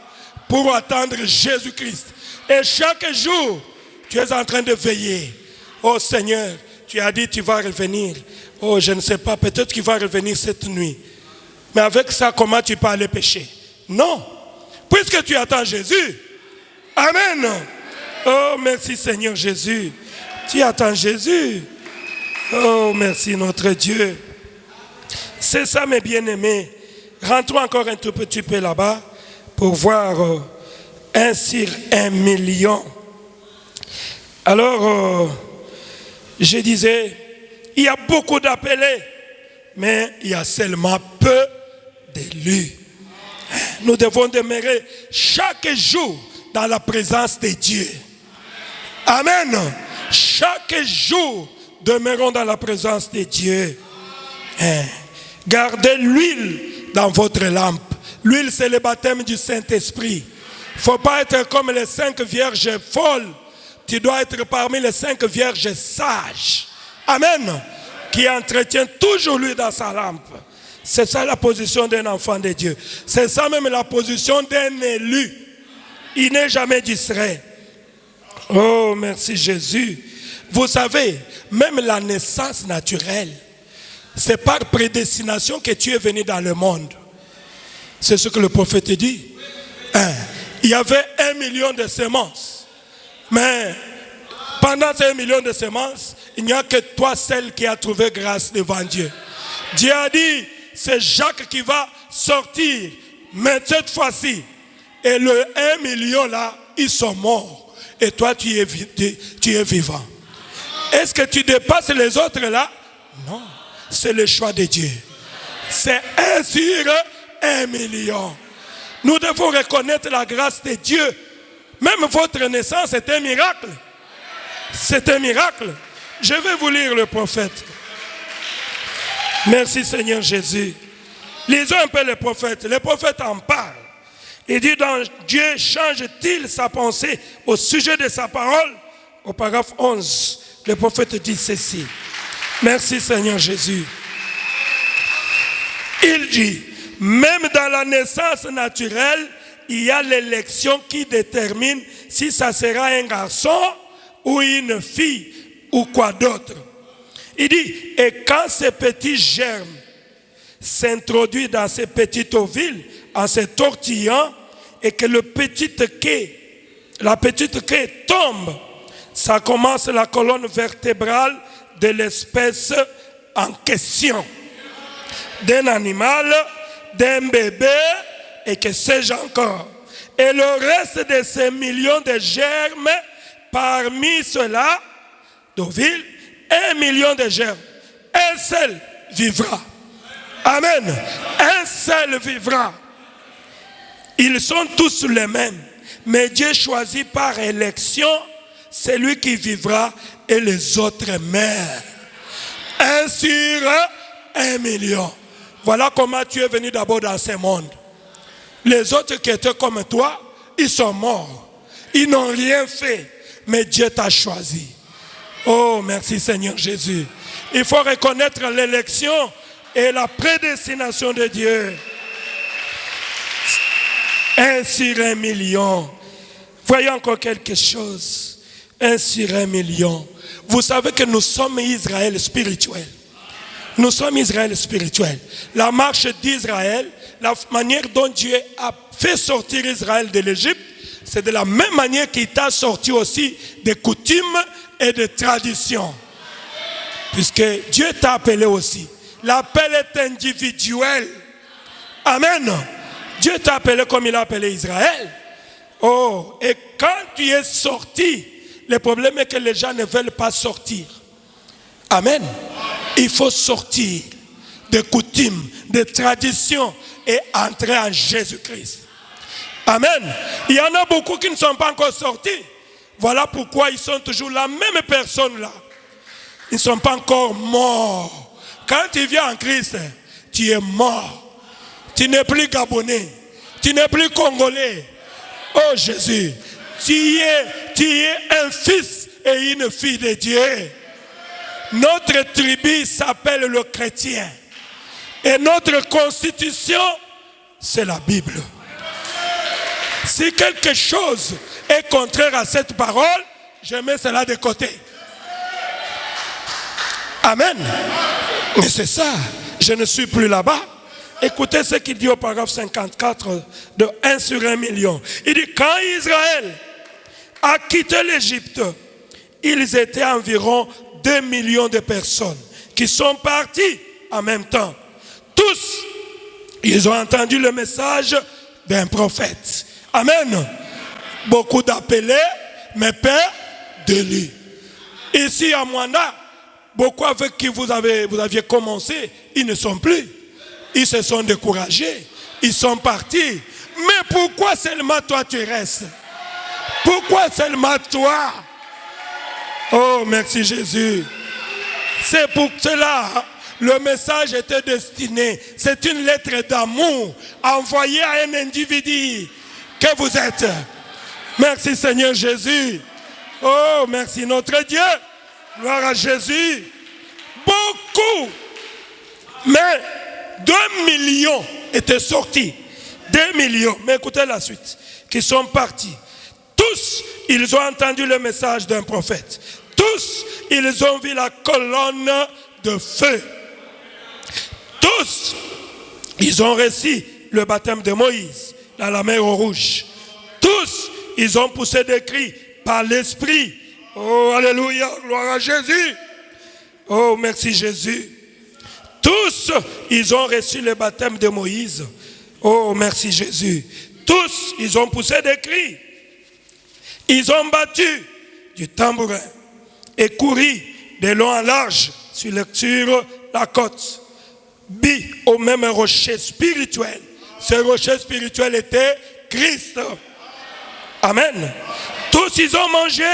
pour attendre Jésus-Christ. Et chaque jour, tu es en train de veiller. Oh Seigneur, tu as dit tu vas revenir. Oh, je ne sais pas, peut-être qu'il va revenir cette nuit. Mais avec ça, comment tu peux aller pécher? Non. Puisque tu attends Jésus. Amen. Oh, merci Seigneur Jésus. Tu attends Jésus. Oh, merci notre Dieu. C'est ça mes bien-aimés. Rentrons encore un tout petit peu là-bas pour voir 1 sur 1 million. Alors, je disais, il y a beaucoup d'appelés, mais il y a seulement peu d'élus. Nous devons demeurer chaque jour dans la présence de Dieu. Amen. Chaque jour, demeurons dans la présence de Dieu. Gardez l'huile dans votre lampe. L'huile, c'est le baptême du Saint-Esprit. Il ne faut pas être comme les 5 vierges folles. Tu dois être parmi les 5 vierges sages. Amen. Qui entretient toujours l'huile dans sa lampe. C'est ça la position d'un enfant de Dieu. C'est ça même la position d'un élu. Il n'est jamais distrait. Oh, merci Jésus. Vous savez, même la naissance naturelle, c'est par prédestination que tu es venu dans le monde. C'est ce que le prophète dit. Il y avait 1 million de semences. Mais pendant ces 1 million de semences, il n'y a que toi seul qui as trouvé grâce devant Dieu. Dieu a dit, c'est Jacques qui va sortir. Mais cette fois-ci, et le 1 million là, ils sont morts. Et toi, tu es vivant. Est-ce que tu dépasses les autres là? Non. C'est le choix de Dieu. C'est 1 sur 1 million. Nous devons reconnaître la grâce de Dieu. Même votre naissance est un miracle. C'est un miracle. Je vais vous lire le prophète. Merci Seigneur Jésus. Lisons un peu le prophète. Le prophète en parle. Il dit, donc Dieu change-t-il sa pensée au sujet de sa parole? Au paragraphe 11, le prophète dit ceci. Merci Seigneur Jésus. Il dit, même dans la naissance naturelle, il y a l'élection qui détermine si ça sera un garçon ou une fille ou quoi d'autre. Il dit, et quand ce petit germe s'introduit dans ces petites ovules en se tortillant et que la petite quai tombe, ça commence la colonne vertébrale de l'espèce en question, d'un animal, d'un bébé et que sais-je encore. Et le reste de ces millions de germes, parmi ceux-là, d'ovules, 1 million de germes, un seul vivra. Amen. Un seul vivra. Ils sont tous les mêmes. Mais Dieu choisit par élection celui qui vivra et les autres meurent. 1 sur 1 million. Voilà comment tu es venu d'abord dans ce monde. Les autres qui étaient comme toi, ils sont morts. Ils n'ont rien fait. Mais Dieu t'a choisi. Oh, merci Seigneur Jésus. Il faut reconnaître l'élection et la prédestination de Dieu. 1 sur 1 million. Voyez encore quelque chose. 1 sur 1 million. Vous savez que nous sommes Israël spirituel. Nous sommes Israël spirituel. La marche d'Israël, la manière dont Dieu a fait sortir Israël de l'Égypte, c'est de la même manière qu'il t'a sorti aussi des coutumes et des traditions. Puisque Dieu t'a appelé aussi. L'appel est individuel. Amen. Dieu t'a appelé comme il a appelé Israël. Oh, et quand tu es sorti, le problème est que les gens ne veulent pas sortir. Amen. Il faut sortir des coutumes, des traditions et entrer en Jésus-Christ. Amen. Il y en a beaucoup qui ne sont pas encore sortis. Voilà pourquoi ils sont toujours la même personne là. Ils ne sont pas encore morts. Quand tu viens en Christ, tu es mort. Tu n'es plus Gabonais. Tu n'es plus Congolais. Oh Jésus, tu es un fils et une fille de Dieu. Notre tribu s'appelle le chrétien. Et notre constitution, c'est la Bible. Si quelque chose est contraire à cette parole, je mets cela de côté. Amen. Mais c'est ça, je ne suis plus là-bas. Écoutez ce qu'il dit au paragraphe 54 de 1 sur 1 million. Il dit, quand Israël a quitté l'Égypte, ils étaient environ 2 millions de personnes qui sont partis en même temps. Tous, ils ont entendu le message d'un prophète. Amen. Beaucoup d'appelés, mais peu d'élus. Ici à Mwanda, beaucoup avec qui vous aviez commencé, ils ne sont plus. Ils se sont découragés. Ils sont partis. Mais pourquoi seulement toi tu restes? Pourquoi seulement toi? Oh, merci Jésus. C'est pour cela le message était destiné. C'est une lettre d'amour envoyée à un individu que vous êtes. Merci Seigneur Jésus. Oh, merci notre Dieu. Gloire à Jésus. Beaucoup. Mais 2 millions étaient sortis. 2 millions. Mais écoutez la suite. Qui sont partis. Tous, ils ont entendu le message d'un prophète. Tous, ils ont vu la colonne de feu. Tous, ils ont reçu le baptême de Moïse dans la mer Rouge. Tous, ils ont poussé des cris par l'Esprit. Oh, alléluia, gloire à Jésus. Oh, merci Jésus. Tous, ils ont reçu le baptême de Moïse. Oh, merci Jésus. Tous, ils ont poussé des cris. Ils ont battu du tambourin et couru de long en large sur la côte. Bis au même rocher spirituel. Ce rocher spirituel était Christ. Amen. Tous, ils ont mangé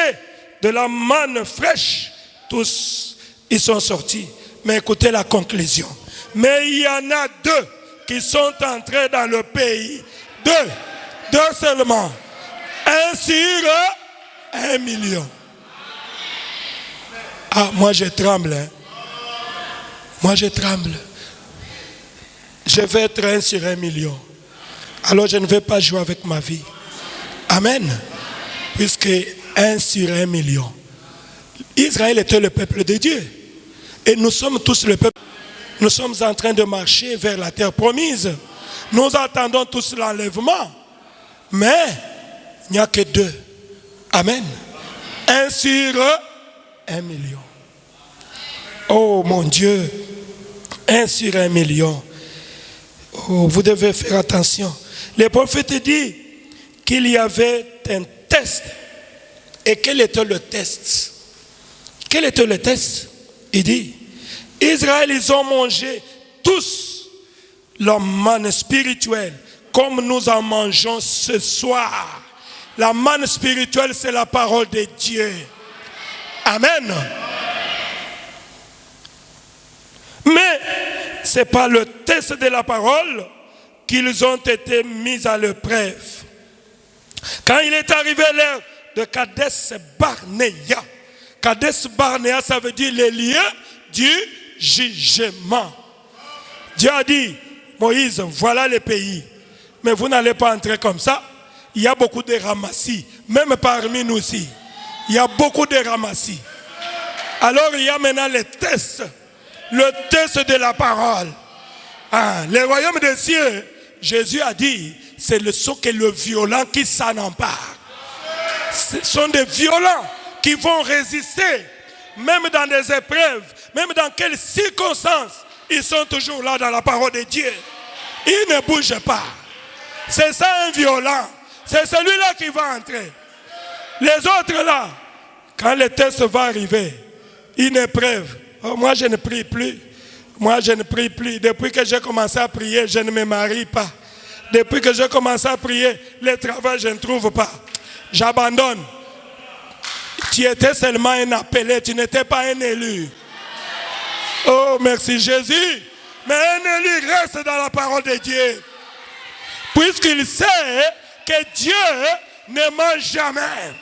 de la manne fraîche. Tous, ils sont sortis. Mais écoutez la conclusion. Mais il y en a 2 qui sont entrés dans le pays. 2 seulement. 1 sur 1 million. Ah, moi je tremble. Hein. Moi je tremble. Je vais être 1 sur 1 million. Alors je ne vais pas jouer avec ma vie. Amen. Puisque 1 sur 1 million. Israël était le peuple de Dieu. Et nous sommes tous le peuple. Nous sommes en train de marcher vers la terre promise. Nous attendons tous l'enlèvement. Mais il n'y a que 2. Amen. 1 sur 1 million. Oh mon Dieu. 1 sur 1 million. Oh, vous devez faire attention. Le prophète dit qu'il y avait un test. Et quel était le test? Quel était le test? Il dit, Israël, ils ont mangé tous leur manne spirituelle, comme nous en mangeons ce soir. La manne spirituelle, c'est la parole de Dieu. Amen. Mais ce n'est pas le test de la parole qu'ils ont été mis à l'épreuve. Quand il est arrivé l'heure de Kadesh Barnéa, Kadesh Barnéa, ça veut dire les lieux du jugement. Dieu a dit, Moïse, voilà les pays. Mais vous n'allez pas entrer comme ça. Il y a beaucoup de ramassis, même parmi nous aussi. Il y a beaucoup de ramassis. Alors il y a maintenant les tests. Le test de la parole. Les royaumes des cieux, Jésus a dit, c'est le violent qui s'en empare. Ce sont des violents qui vont résister, même dans des épreuves, même dans quelles circonstances, ils sont toujours là dans la parole de Dieu. Ils ne bougent pas. C'est ça un violent. C'est celui-là qui va entrer. Les autres là, quand le test va arriver, une épreuve. Oh, moi je ne prie plus. Moi je ne prie plus. Depuis que j'ai commencé à prier, je ne me marie pas. Depuis que j'ai commencé à prier, le travail je ne trouve pas. J'abandonne. Tu étais seulement un appelé, tu n'étais pas un élu. Oh, merci Jésus. Mais un élu reste dans la parole de Dieu. Puisqu'il sait que Dieu ne ment jamais.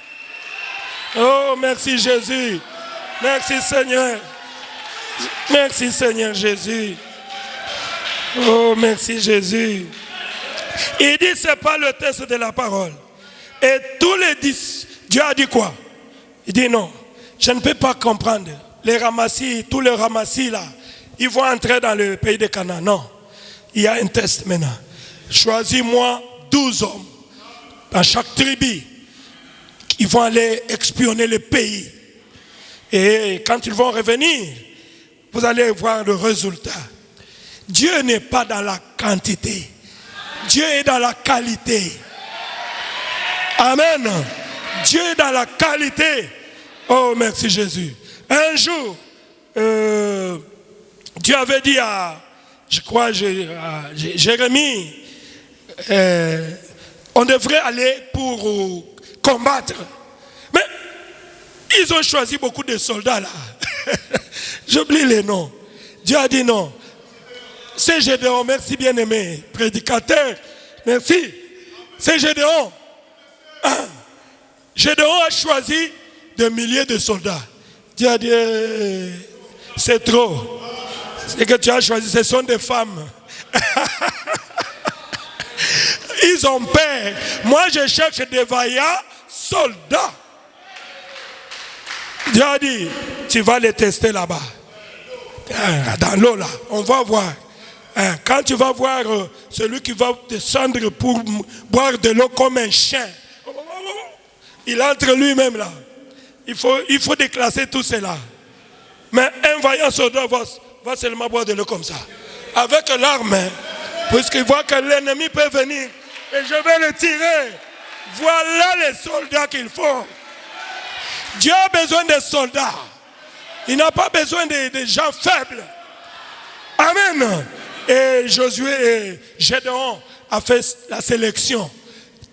Oh, merci Jésus. Merci Seigneur. Merci Seigneur Jésus. Oh, merci Jésus. Il dit, ce n'est pas le test de la parole. Et tous les 10, Dieu a dit quoi? Il dit non, je ne peux pas comprendre. Les ramassis, tous les ramassis là, ils vont entrer dans le pays de Canaan. Non, il y a un test maintenant. Choisis-moi 12 hommes dans chaque tribu. Ils vont aller espionner le pays. Et quand ils vont revenir, vous allez voir le résultat. Dieu n'est pas dans la quantité. Dieu est dans la qualité. Amen. Dieu est dans la qualité. Oh, merci Jésus. Un jour, Dieu avait dit à, je crois, à Jérémie, on devrait aller pour combattre. Mais ils ont choisi beaucoup de soldats là. J'oublie les noms. Dieu a dit non. C'est Gédéon, merci bien-aimé, prédicateur, merci. C'est Gédéon. Gédéon a choisi des milliers de soldats. Dieu a dit, c'est trop. Ce que tu as choisi, ce sont des femmes. Ils ont peur. Moi, je cherche des vaillants soldats. Dieu a dit, tu vas les tester là-bas. Dans l'eau là, on va voir. Quand tu vas voir celui qui va descendre pour boire de l'eau comme un chien, il entre lui-même là. Il faut déclasser tout cela. Mais un vaillant soldat va seulement boire de l'eau comme ça. Avec l'arme, puisqu'il voit que l'ennemi peut venir et je vais le tirer. Voilà les soldats qu'il faut. Dieu a besoin de soldats. Il n'a pas besoin de gens faibles. Amen. Et Josué et Gédéon a fait la sélection.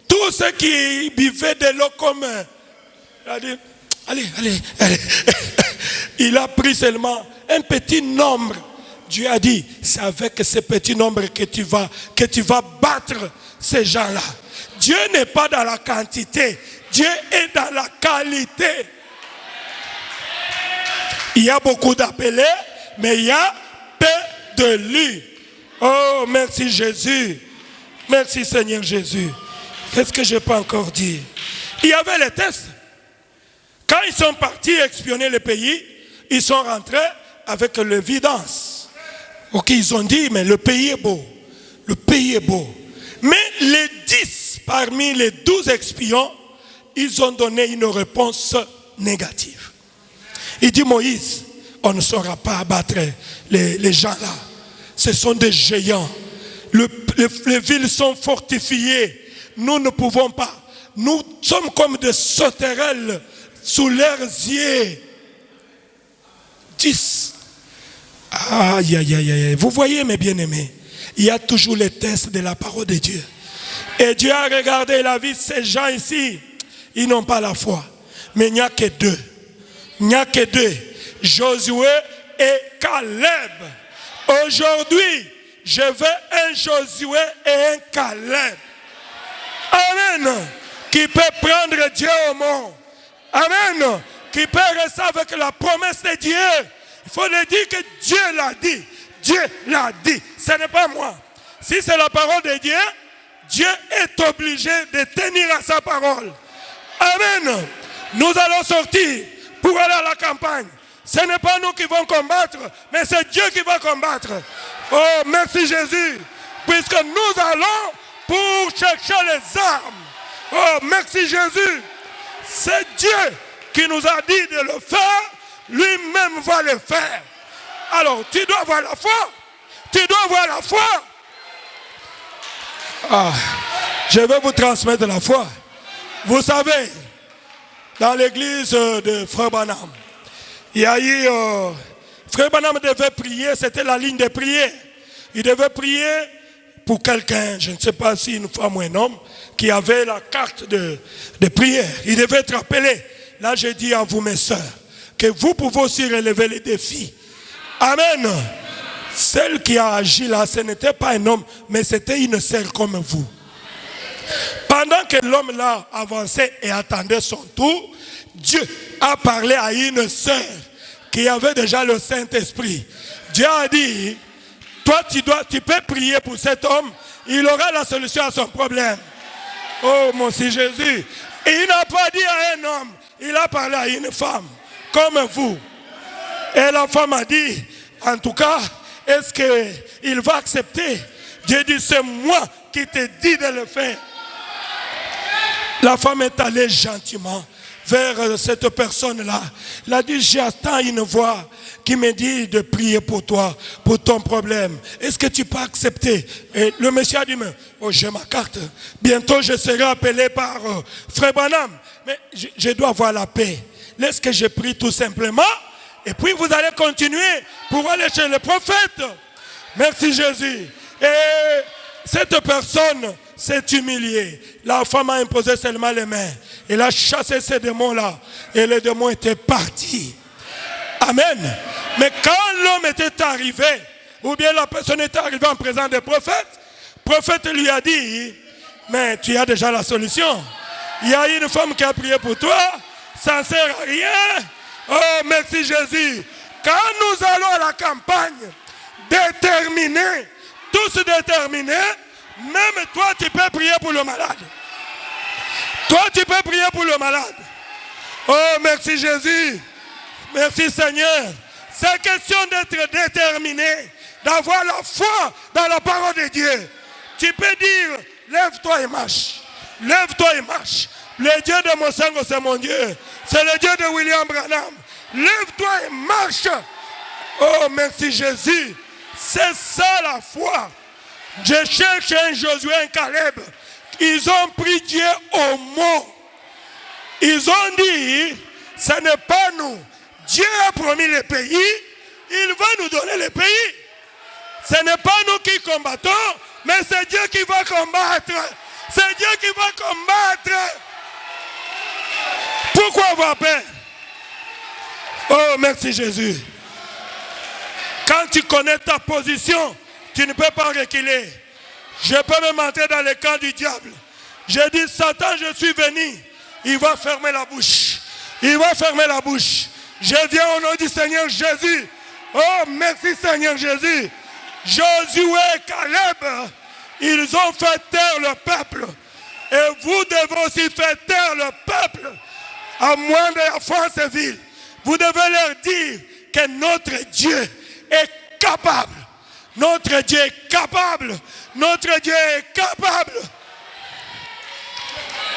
Tous ceux qui buvaient de l'eau comme... Il a dit, allez. Il a pris seulement un petit nombre. Dieu a dit, c'est avec ce petit nombre que tu vas battre ces gens-là. Dieu n'est pas dans la quantité. Dieu est dans la qualité. Il y a beaucoup d'appelés, mais il y a peu de lui. Oh, merci Jésus. Merci Seigneur Jésus. Qu'est-ce que je peux encore dire? Il y avait les tests. Quand ils sont partis espionner le pays, ils sont rentrés avec l'évidence. Ok, ils ont dit, mais le pays est beau. Le pays est beau. Mais les 10 parmi les 12 espions, ils ont donné une réponse négative. Il dit, Moïse, on ne saura pas abattre les gens là. Ce sont des géants. Les villes sont fortifiées. Nous ne pouvons pas. Nous sommes comme des sauterelles sous leurs yeux. 10. Aïe. Vous voyez, mes bien-aimés, il y a toujours les tests de la parole de Dieu. Et Dieu a regardé la vie de ces gens ici. Ils n'ont pas la foi. Mais il n'y a que deux. Il n'y a que deux. Josué et Caleb. Aujourd'hui, je veux un Josué et un Caleb. Amen. Qui peut prendre Dieu au monde. Amen. Qui peut rester avec la promesse de Dieu. Il faut le dire que Dieu l'a dit. Dieu l'a dit. Ce n'est pas moi. Si c'est la parole de Dieu, Dieu est obligé de tenir à sa parole. Amen. Nous allons sortir pour aller à la campagne. Ce n'est pas nous qui vont combattre, mais c'est Dieu qui va combattre. Oh, merci Jésus. Puisque nous allons pour chercher les armes. Oh, merci Jésus. C'est Dieu qui nous a dit de le faire. Lui-même va le faire. Alors, tu dois avoir la foi. Tu dois avoir la foi. Ah, je vais vous transmettre la foi. Vous savez, dans l'église de Frère Branham, il y a eu... Frère Branham devait prier, c'était la ligne de prière. Il devait prier pour quelqu'un, je ne sais pas si une femme ou un homme, qui avait la carte de prière. Il devait être appelé. Là, je dis à vous, mes sœurs, que vous pouvez aussi relever les défis. Amen. Celle qui a agi là, ce n'était pas un homme, mais c'était une sœur comme vous. Pendant que l'homme là avançait et attendait son tour, Dieu a parlé à une sœur qui avait déjà le Saint-Esprit. Dieu a dit, toi tu peux prier pour cet homme, il aura la solution à son problème. Oh mon Seigneur Jésus. Et il n'a pas dit à un homme, il a parlé à une femme, comme vous. Et la femme a dit, en tout cas, est-ce qu'il va accepter? Dieu dit, c'est moi qui te dis de le faire. La femme est allée gentiment vers cette personne-là. Elle a dit, j'attends une voix qui me dit de prier pour toi, pour ton problème. Est-ce que tu peux accepter? Et le monsieur a dit, oh, j'ai ma carte. Bientôt, je serai appelé par Frère Branham. Mais je dois avoir la paix. Laisse que je prie tout simplement. Et puis, vous allez continuer pour aller chez le prophète. Merci Jésus. Et cette personne s'est humiliée. La femme a imposé seulement les mains. Elle a chassé ces démons-là. Et les démons étaient partis. Amen. Mais quand l'homme était arrivé, ou bien la personne était arrivée en présence des prophètes, le prophète lui a dit, mais tu as déjà la solution. Il y a une femme qui a prié pour toi, ça ne sert à rien. Oh, merci Jésus. Quand nous allons à la campagne, déterminés, tous déterminés, même toi tu peux prier pour le malade. Toi tu peux prier pour le malade. Oh, merci Jésus. Merci Seigneur. C'est question d'être déterminé, d'avoir la foi dans la parole de Dieu. Tu peux dire, lève-toi et marche. Lève-toi et marche. Le Dieu de Mosango, c'est mon Dieu. C'est le Dieu de William Branham. Lève-toi et marche. Oh, merci Jésus. C'est ça la foi. Je cherche un Josué, un Caleb. Ils ont pris Dieu au mot. Ils ont dit, ce n'est pas nous. Dieu a promis le pays. Il va nous donner le pays. Ce n'est pas nous qui combattons, mais c'est Dieu qui va combattre. C'est Dieu qui va combattre. Pourquoi avoir peur? Oh, merci Jésus. Quand tu connais ta position, tu ne peux pas reculer. Je peux même entrer dans le camp du diable. J'ai dit, Satan, je suis venu. Il va fermer la bouche. Il va fermer la bouche. Je viens au nom du Seigneur Jésus. Oh, merci Seigneur Jésus. Josué et Caleb, ils ont fait taire le peuple. Et vous devez aussi faire taire le peuple. À moins de la France et ville. Vous devez leur dire que notre Dieu est capable. Notre Dieu est capable. Notre Dieu est capable.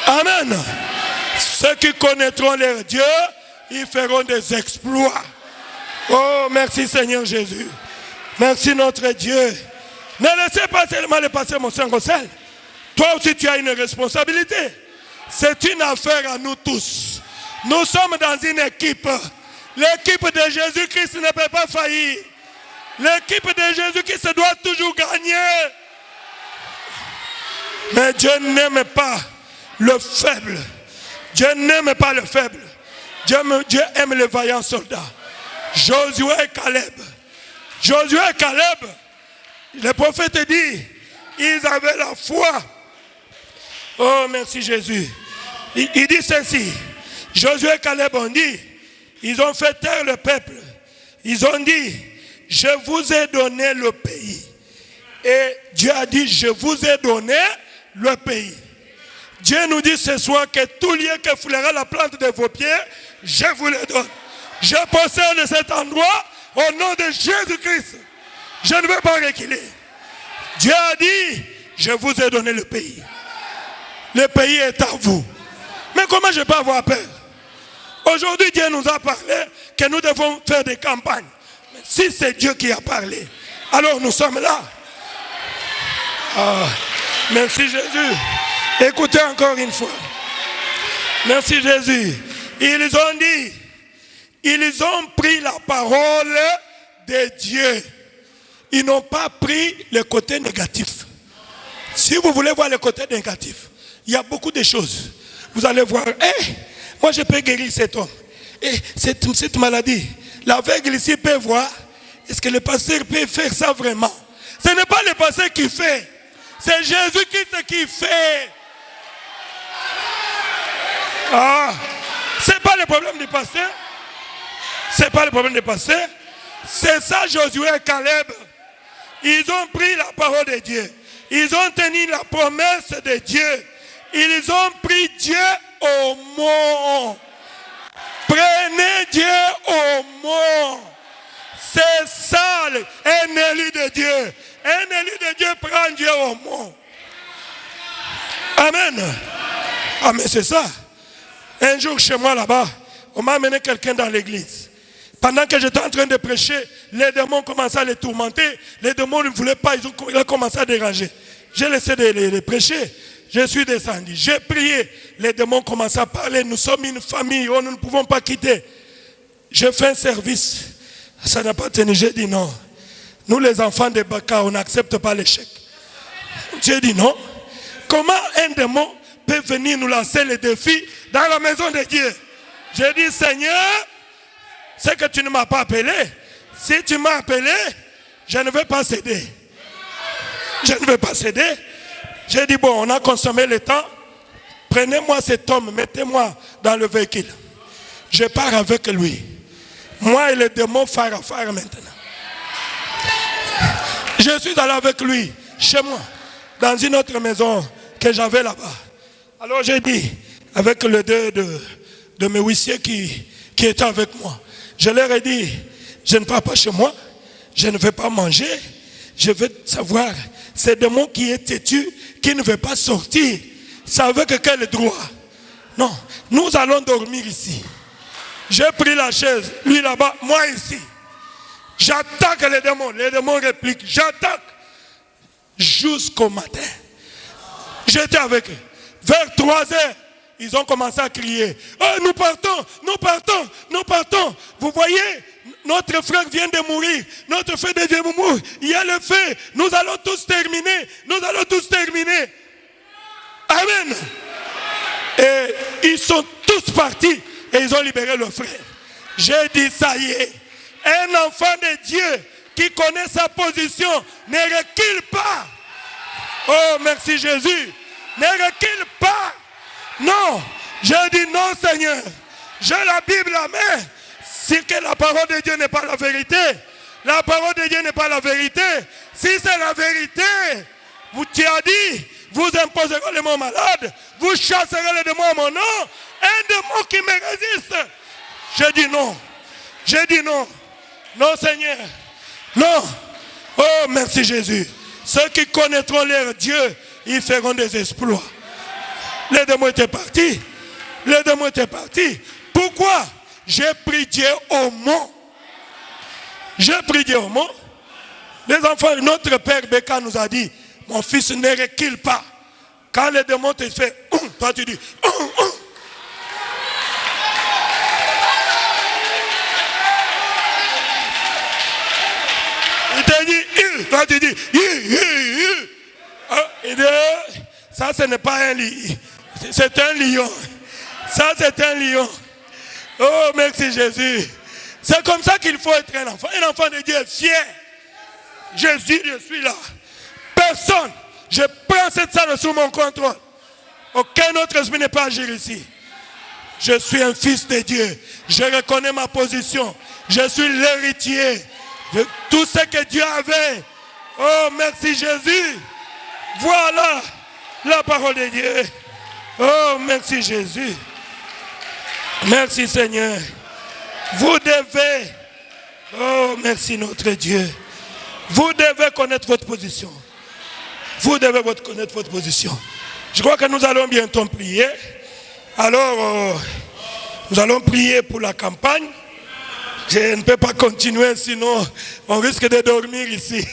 Amen. Ceux qui connaîtront leur Dieu, ils feront des exploits. Oh, merci Seigneur Jésus. Merci notre Dieu. Ne laissez pas seulement le passer mon Saint-Gossel. Toi aussi tu as une responsabilité. C'est une affaire à nous tous. Nous sommes dans une équipe. L'équipe de Jésus-Christ ne peut pas faillir. L'équipe de Jésus-Christ doit toujours gagner. Mais Dieu n'aime pas le faible. Dieu n'aime pas le faible. Dieu aime les vaillants soldats. Josué et Caleb. Josué et Caleb, Le prophète dit, ils avaient la foi. Oh, merci Jésus. Il dit ceci. Josué et Caleb ont dit, ils ont fait taire le peuple. Ils ont dit, je vous ai donné le pays. Et Dieu a dit, je vous ai donné le pays. Dieu nous dit ce soir que tout lieu que foulera la plante de vos pieds, je vous le donne. Je possède cet endroit au nom de Jésus-Christ. Je ne veux pas reculer. Dieu a dit, je vous ai donné le pays. Le pays est à vous. Mais comment je peux avoir peur? Aujourd'hui, Dieu nous a parlé que nous devons faire des campagnes. Mais si c'est Dieu qui a parlé, alors nous sommes là. Ah, merci Jésus. Écoutez encore une fois. Merci Jésus. Ils ont dit, ils ont pris la parole de Dieu. Ils n'ont pas pris le côté négatif. Si vous voulez voir le côté négatif, il y a beaucoup de choses. Vous allez voir, moi je peux guérir cet homme. Et cette maladie, l'aveugle ici peut voir. Est-ce que le pasteur peut faire ça vraiment? Ce n'est pas le pasteur qui fait. C'est Jésus-Christ qui fait. Ah, c'est pas le problème du pasteur. C'est pas le problème du pasteur. C'est ça Josué et Caleb. Ils ont pris la parole de Dieu. Ils ont tenu la promesse de Dieu. Ils ont pris Dieu au mot. Prenez Dieu au mot. C'est ça, un élu de Dieu. Un élu de Dieu prend Dieu au mot. Amen. Ah, mais c'est ça. Un jour chez moi là-bas, on m'a amené quelqu'un dans l'église. Pendant que j'étais en train de prêcher, les démons commençaient à les tourmenter. Les démons ne voulaient pas, ils ont commencé à déranger. J'ai laissé de prêcher. Je suis descendu. J'ai prié. Les démons commençaient à parler. Nous sommes une famille. Oh, nous ne pouvons pas quitter. J'ai fait un service. Ça n'a pas tenu. J'ai dit non. Nous, les enfants de Baka, on n'accepte pas l'échec. J'ai dit non. Comment un démon peut venir nous lancer le défi dans la maison de Dieu? J'ai dit, Seigneur, c'est que tu ne m'as pas appelé. Si tu m'as appelé, je ne vais pas céder. Je ne vais pas céder. J'ai dit, bon, on a consommé le temps. Prenez-moi cet homme, mettez-moi dans le véhicule. Je pars avec lui. Moi et le démon phare à phare maintenant. Je suis allé avec lui, chez moi, dans une autre maison que j'avais là-bas. Alors j'ai dit, avec les deux de mes huissiers qui étaient avec moi, je leur ai dit, je ne pars pas chez moi, je ne vais pas manger, je veux savoir, c'est des démon qui est têtu, qui ne veut pas sortir, ça avec quel droit? Non, nous allons dormir ici. J'ai pris la chaise, lui là-bas, moi ici. J'attaque les démons répliquent, j'attaque jusqu'au matin. J'étais avec eux. Vers 3 heures, ils ont commencé à crier. Oh, nous partons, nous partons, nous partons. Vous voyez, notre frère vient de mourir. Notre frère vient de mourir. Il y a le feu. Nous allons tous terminer. Nous allons tous terminer. Amen. Et ils sont tous partis et ils ont libéré le frère. J'ai dit, ça y est. Un enfant de Dieu qui connaît sa position ne recule pas. Oh, merci Jésus. Ne recule pas. Non. J'ai dit non, Seigneur. J'ai la Bible à main. Si que la parole de Dieu n'est pas la vérité, la parole de Dieu n'est pas la vérité. Si c'est la vérité, tu as dit, vous imposerez les mots malades, vous chasserez les démons à mon nom, un démon qui me résiste. J'ai dit non. J'ai dit non. Non, Seigneur. Non. Oh, merci Jésus. Ceux qui connaîtront leur Dieu, ils feront des exploits. Les démons étaient partis. Les démons étaient partis. Pourquoi? J'ai pris Dieu au mot. J'ai pris Dieu au mot. Les enfants, notre père Beka nous a dit, mon fils ne recule pas. Quand les démons te font, toi tu dis, il te dit, toi tu dis, ça ce n'est pas un lion, c'est un lion. Ça c'est un lion. Oh merci Jésus. C'est comme ça qu'il faut être un enfant. Un enfant de Dieu est fier. Jésus, je suis là. Personne. Je prends cette salle sous mon contrôle. Aucun autre esprit n'est pas agir ici. Je suis un fils de Dieu. Je reconnais ma position. Je suis l'héritier de tout ce que Dieu avait. Oh, merci Jésus. Voilà la parole de Dieu. Oh, merci Jésus. Merci Seigneur. Vous devez, oh, merci notre Dieu. Vous devez connaître votre position. Vous devez connaître votre position. Je crois que nous allons bientôt prier. Alors, nous allons prier pour la campagne. Je ne peux pas continuer, sinon on risque de dormir ici.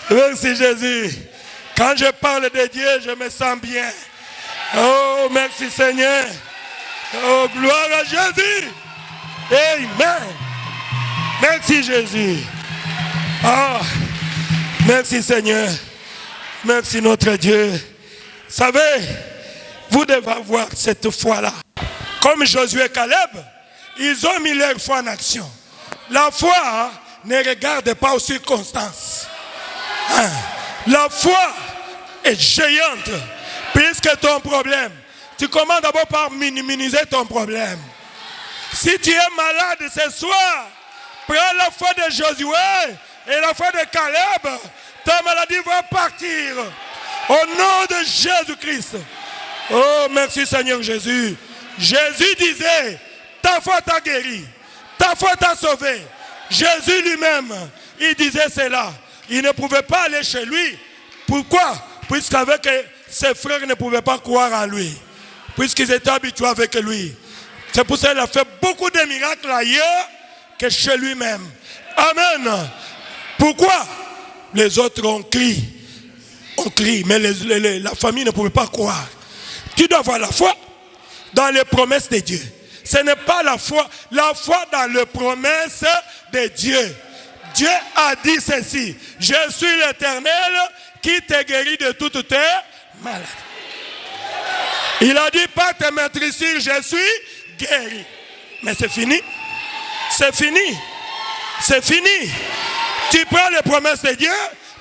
Merci Jésus. Quand je parle de Dieu, je me sens bien. Oh, merci Seigneur. Oh, gloire à Jésus. Amen. Merci Jésus. Ah, merci Seigneur. Merci notre Dieu. Vous savez, vous devez avoir cette foi-là. Comme Josué et Caleb, ils ont mis leur foi en action. La foi ne regarde pas aux circonstances. La foi est géante. Puisque ton problème, tu commences d'abord par minimiser ton problème. Si tu es malade ce soir, prends la foi de Josué et la foi de Caleb. Ta maladie va partir. Au nom de Jésus-Christ. Oh, merci Seigneur Jésus. Jésus disait, ta foi t'a guéri. Ta foi t'a sauvé. Jésus lui-même, il disait cela. Il ne pouvait pas aller chez lui. Pourquoi? Puisqu'avec ses frères ne pouvaient pas croire en lui. Puisqu'ils étaient habitués avec lui. C'est pour ça qu'il a fait beaucoup de miracles ailleurs que chez lui-même. Amen. Pourquoi? Les autres ont crié. On crie, mais la famille ne pouvait pas croire. Tu dois avoir la foi dans les promesses de Dieu. Ce n'est pas la foi dans les promesses de Dieu. Dieu a dit ceci: je suis l'Éternel qui te guérit de toutes tes maladies. Il a dit pas te maîtriser, je suis guéri. Mais c'est fini. C'est fini. C'est fini. Tu prends les promesses de Dieu,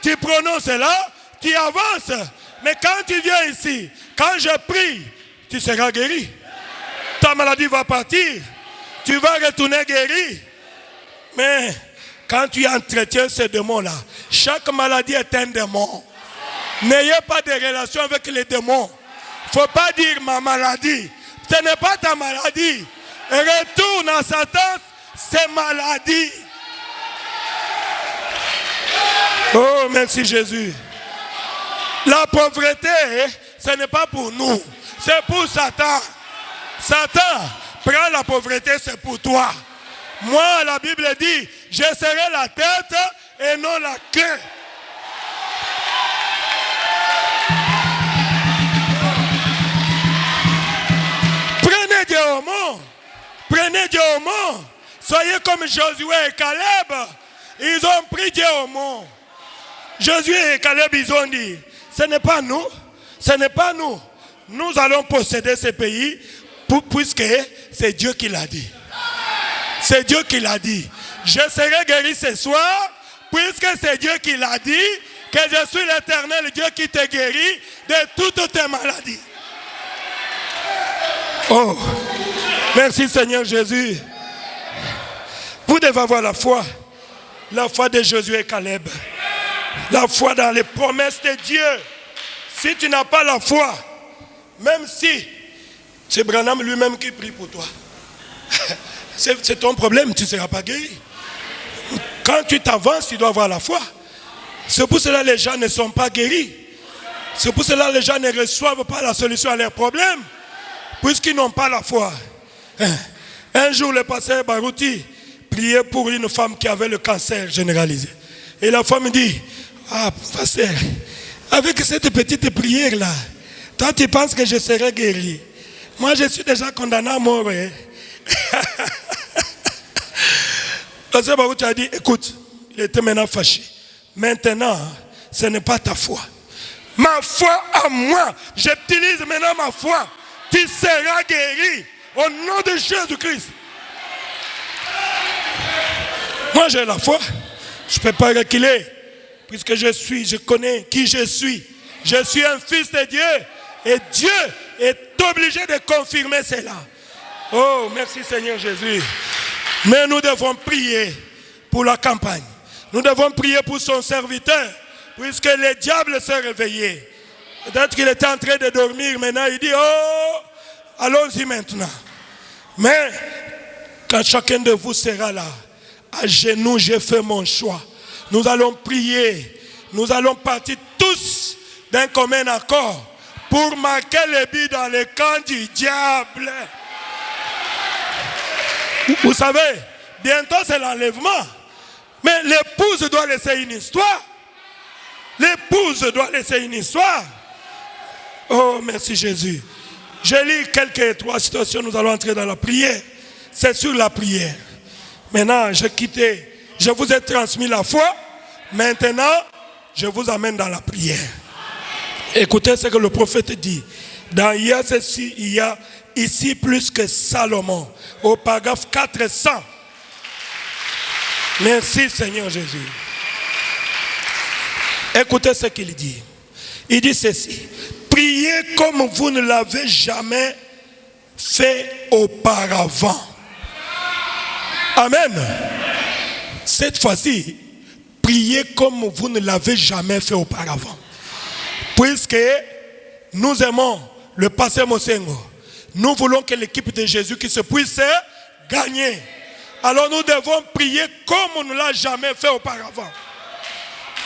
tu prononces là, tu avances. Mais quand tu viens ici, quand je prie, tu seras guéri. Ta maladie va partir. Tu vas retourner guéri. Mais quand tu entretiens ces démons-là, chaque maladie est un démon. N'ayez pas de relation avec les démons. Il ne faut pas dire ma maladie. Ce n'est pas ta maladie. Retourne à Satan, c'est maladie. Oh, merci Jésus. La pauvreté, ce n'est pas pour nous. C'est pour Satan. Satan, prends la pauvreté, c'est pour toi. Moi, la Bible dit, je serai la tête et non la queue. Prenez Dieu au mot. Prenez Dieu au mot. Soyez comme Josué et Caleb. Ils ont pris Dieu au mot. Josué et Caleb, ils ont dit, ce n'est pas nous. Ce n'est pas nous. Nous allons posséder ce pays puisque c'est Dieu qui l'a dit. C'est Dieu qui l'a dit. Je serai guéri ce soir puisque c'est Dieu qui l'a dit que je suis l'Éternel Dieu qui te guérit de toutes tes maladies. Oh, merci Seigneur Jésus. Vous devez avoir la foi de Josué et Caleb. La foi dans les promesses de Dieu. Si tu n'as pas la foi, même si c'est Branham lui-même qui prie pour toi, c'est ton problème, tu ne seras pas guéri. Quand tu t'avances, tu dois avoir la foi. C'est pour cela que les gens ne sont pas guéris. C'est pour cela que les gens ne reçoivent pas la solution à leurs problèmes, puisqu'ils n'ont pas la foi. Un jour, le pasteur Barouti priait pour une femme qui avait le cancer généralisé. Et la femme dit, ah, pasteur, avec cette petite prière-là, toi tu penses que je serai guéri. Moi je suis déjà condamné à mort. Pasteur Barouti a dit, écoute, il était maintenant fâché. Maintenant, ce n'est pas ta foi. Ma foi à moi, j'utilise maintenant ma foi. Tu seras guéri au nom de Jésus-Christ. Moi j'ai la foi. Je ne peux pas reculer, puisque je connais qui je suis. Je suis un fils de Dieu, et Dieu est obligé de confirmer cela. Oh, merci Seigneur Jésus. Mais nous devons prier pour la campagne. Nous devons prier pour son serviteur, puisque le diable s'est réveillé. Peut-être qu'il était en train de dormir, maintenant il dit, oh, allons-y maintenant. Mais quand chacun de vous sera là, à genoux, j'ai fait mon choix. Nous allons prier. Nous allons partir tous d'un commun accord pour marquer le but dans le camp du diable. Vous savez, bientôt c'est l'enlèvement. Mais l'épouse doit laisser une histoire. L'épouse doit laisser une histoire. Oh, merci Jésus. Je lis trois situations, nous allons entrer dans la prière. C'est sur la prière. Maintenant, je vous ai transmis la foi. Maintenant, je vous amène dans la prière. Écoutez ce que le prophète dit. Dans il y a ici plus que Salomon. Au paragraphe 400. Merci Seigneur Jésus. Écoutez ce qu'il dit. Il dit ceci. Priez comme vous ne l'avez jamais fait auparavant. Amen. Cette fois-ci, priez comme vous ne l'avez jamais fait auparavant. Puisque nous aimons le pasteur Mosengo, nous voulons que l'équipe de Jésus qui se puisse gagner. Alors nous devons prier comme on ne l'a jamais fait auparavant.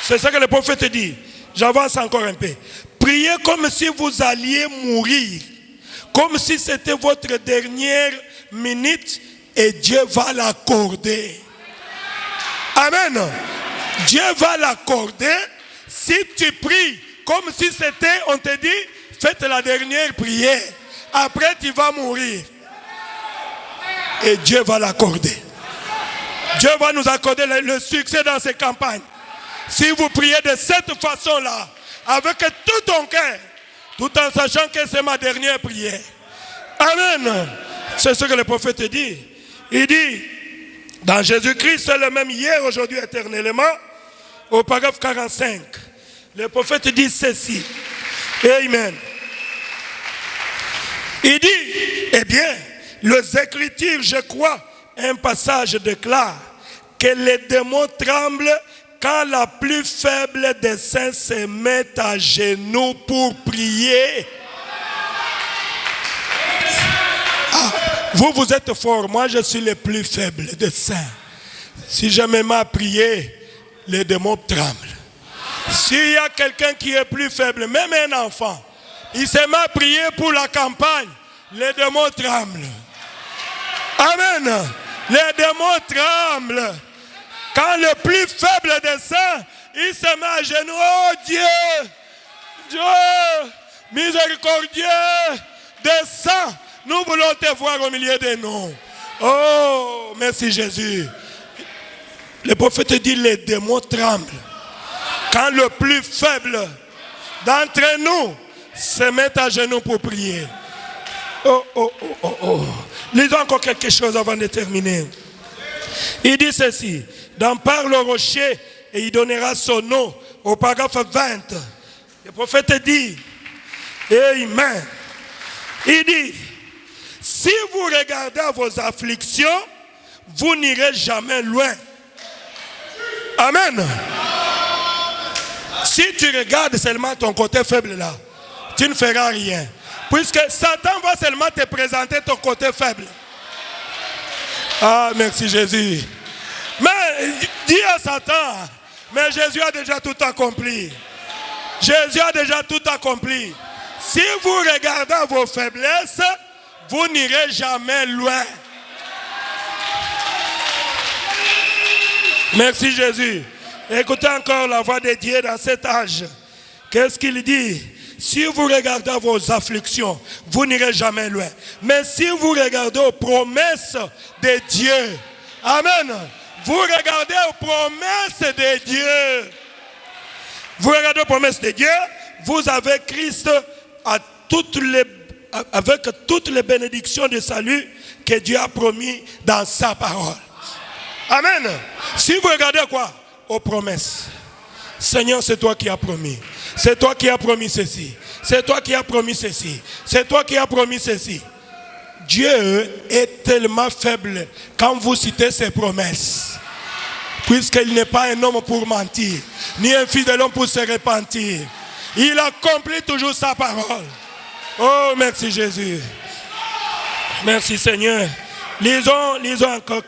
C'est ça que le prophète dit. J'avance encore un peu. Priez comme si vous alliez mourir. Comme si c'était votre dernière minute et Dieu va l'accorder. Amen. Dieu va l'accorder si tu pries comme si c'était, on te dit, faites la dernière prière. Après tu vas mourir. Et Dieu va l'accorder. Dieu va nous accorder le succès dans ces campagnes. Si vous priez de cette façon-là, avec tout ton cœur, tout en sachant que c'est ma dernière prière. Amen. C'est ce que le prophète dit. Il dit, dans Jésus-Christ, c'est le même hier, aujourd'hui, éternellement, au paragraphe 45. Le prophète dit ceci. Amen. Il dit, eh bien, les Écritures, je crois, un passage déclare que les démons tremblent quand la plus faible des saints se met à genoux pour prier. Ah, vous êtes fort, moi je suis le plus faible des saints. Si je me mets à prier, les démons tremblent. S'il y a quelqu'un qui est plus faible, même un enfant, il se met à prier pour la campagne, les démons tremblent. Amen. Les démons tremblent. Quand le plus faible des saints, il se met à genoux. Oh Dieu, Dieu, miséricordieux, descends. Nous voulons te voir au milieu de nous. Oh, merci Jésus. Le prophète dit, les démons tremblent. Quand le plus faible d'entre nous se met à genoux pour prier. Oh, oh, oh, oh, oh. Lisons encore quelque chose avant de terminer. Il dit ceci. D'en parle au rocher et il donnera son nom. Au paragraphe 20. Le prophète dit, Amen. Il dit, si vous regardez vos afflictions, vous n'irez jamais loin. Amen. Si tu regardes seulement ton côté faible là, tu ne feras rien. Puisque Satan va seulement te présenter ton côté faible. Ah, merci Jésus. Mais dis à Satan, mais Jésus a déjà tout accompli. Jésus a déjà tout accompli. Si vous regardez vos faiblesses, vous n'irez jamais loin. Merci Jésus. Écoutez encore la voix de Dieu dans cet âge. Qu'est-ce qu'il dit? Si vous regardez vos afflictions, vous n'irez jamais loin. Mais si vous regardez aux promesses de Dieu, amen, vous regardez aux promesses de Dieu. Vous regardez aux promesses de Dieu, vous avez Christ avec toutes les bénédictions de salut que Dieu a promis dans sa parole. Amen. Si vous regardez quoi? aux promesses. Seigneur, c'est toi qui as promis. C'est toi qui as promis ceci. C'est toi qui as promis ceci. C'est toi qui as promis ceci. Dieu est tellement faible quand vous citez ses promesses. Puisqu'il n'est pas un homme pour mentir, ni un fils de l'homme pour se repentir. Il accomplit toujours sa parole. Oh, merci Jésus. Merci Seigneur. Lisons encore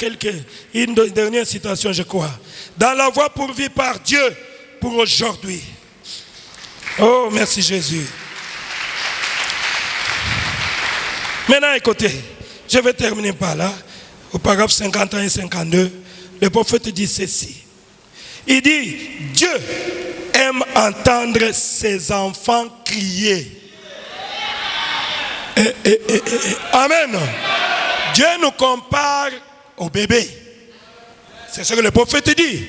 une dernière citation, je crois. Dans la voie pourvue par Dieu pour aujourd'hui. Oh, merci Jésus. Maintenant, écoutez, je vais terminer par là. Au paragraphe 51 et 52, le prophète dit ceci. Il dit, Dieu aime entendre ses enfants crier. Amen. Dieu nous compare au bébé. C'est ce que le prophète dit.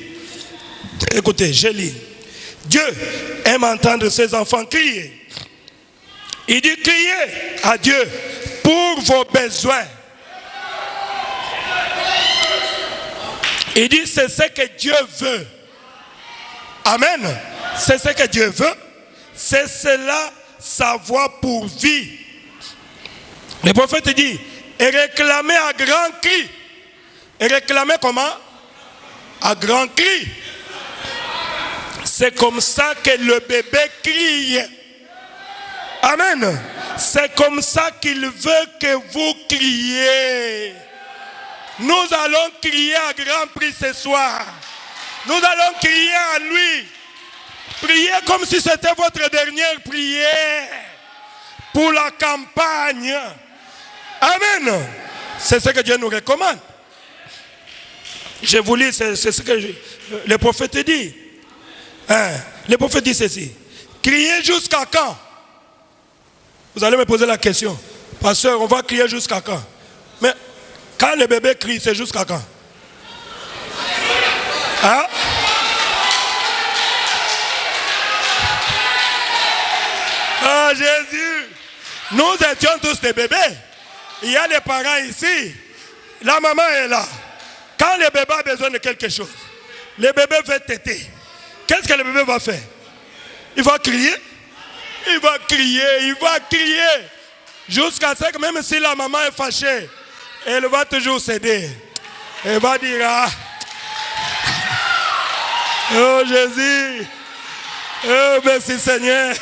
Écoutez, je lis. Dieu aime entendre ses enfants crier. Il dit criez à Dieu pour vos besoins. Il dit c'est ce que Dieu veut. Amen. C'est ce que Dieu veut. C'est cela sa voie pour vie. Le prophète dit et réclamez à grand cri. Et réclamez comment? À grand cri. C'est comme ça que le bébé crie. Amen. C'est comme ça qu'il veut que vous criez. Nous allons crier à grand prix ce soir. Nous allons crier à lui. Priez comme si c'était votre dernière prière pour la campagne. Amen. C'est ce que Dieu nous recommande. Je vous lis, c'est ce que le prophète dit. Le prophète dit ceci. Criez jusqu'à quand? Vous allez me poser la question. Pasteur, on va crier jusqu'à quand? Mais quand le bébé crie, c'est jusqu'à quand? Hein? Oh Jésus! Nous étions tous des bébés. Il y a des parents ici. La maman est là. Quand le bébé a besoin de quelque chose, le bébé veut téter. Qu'est-ce que le bébé va faire? Il va crier. Il va crier, il va crier. Jusqu'à ce que même si la maman est fâchée, elle va toujours céder. Elle va dire, ah, oh Jésus, oh merci Seigneur.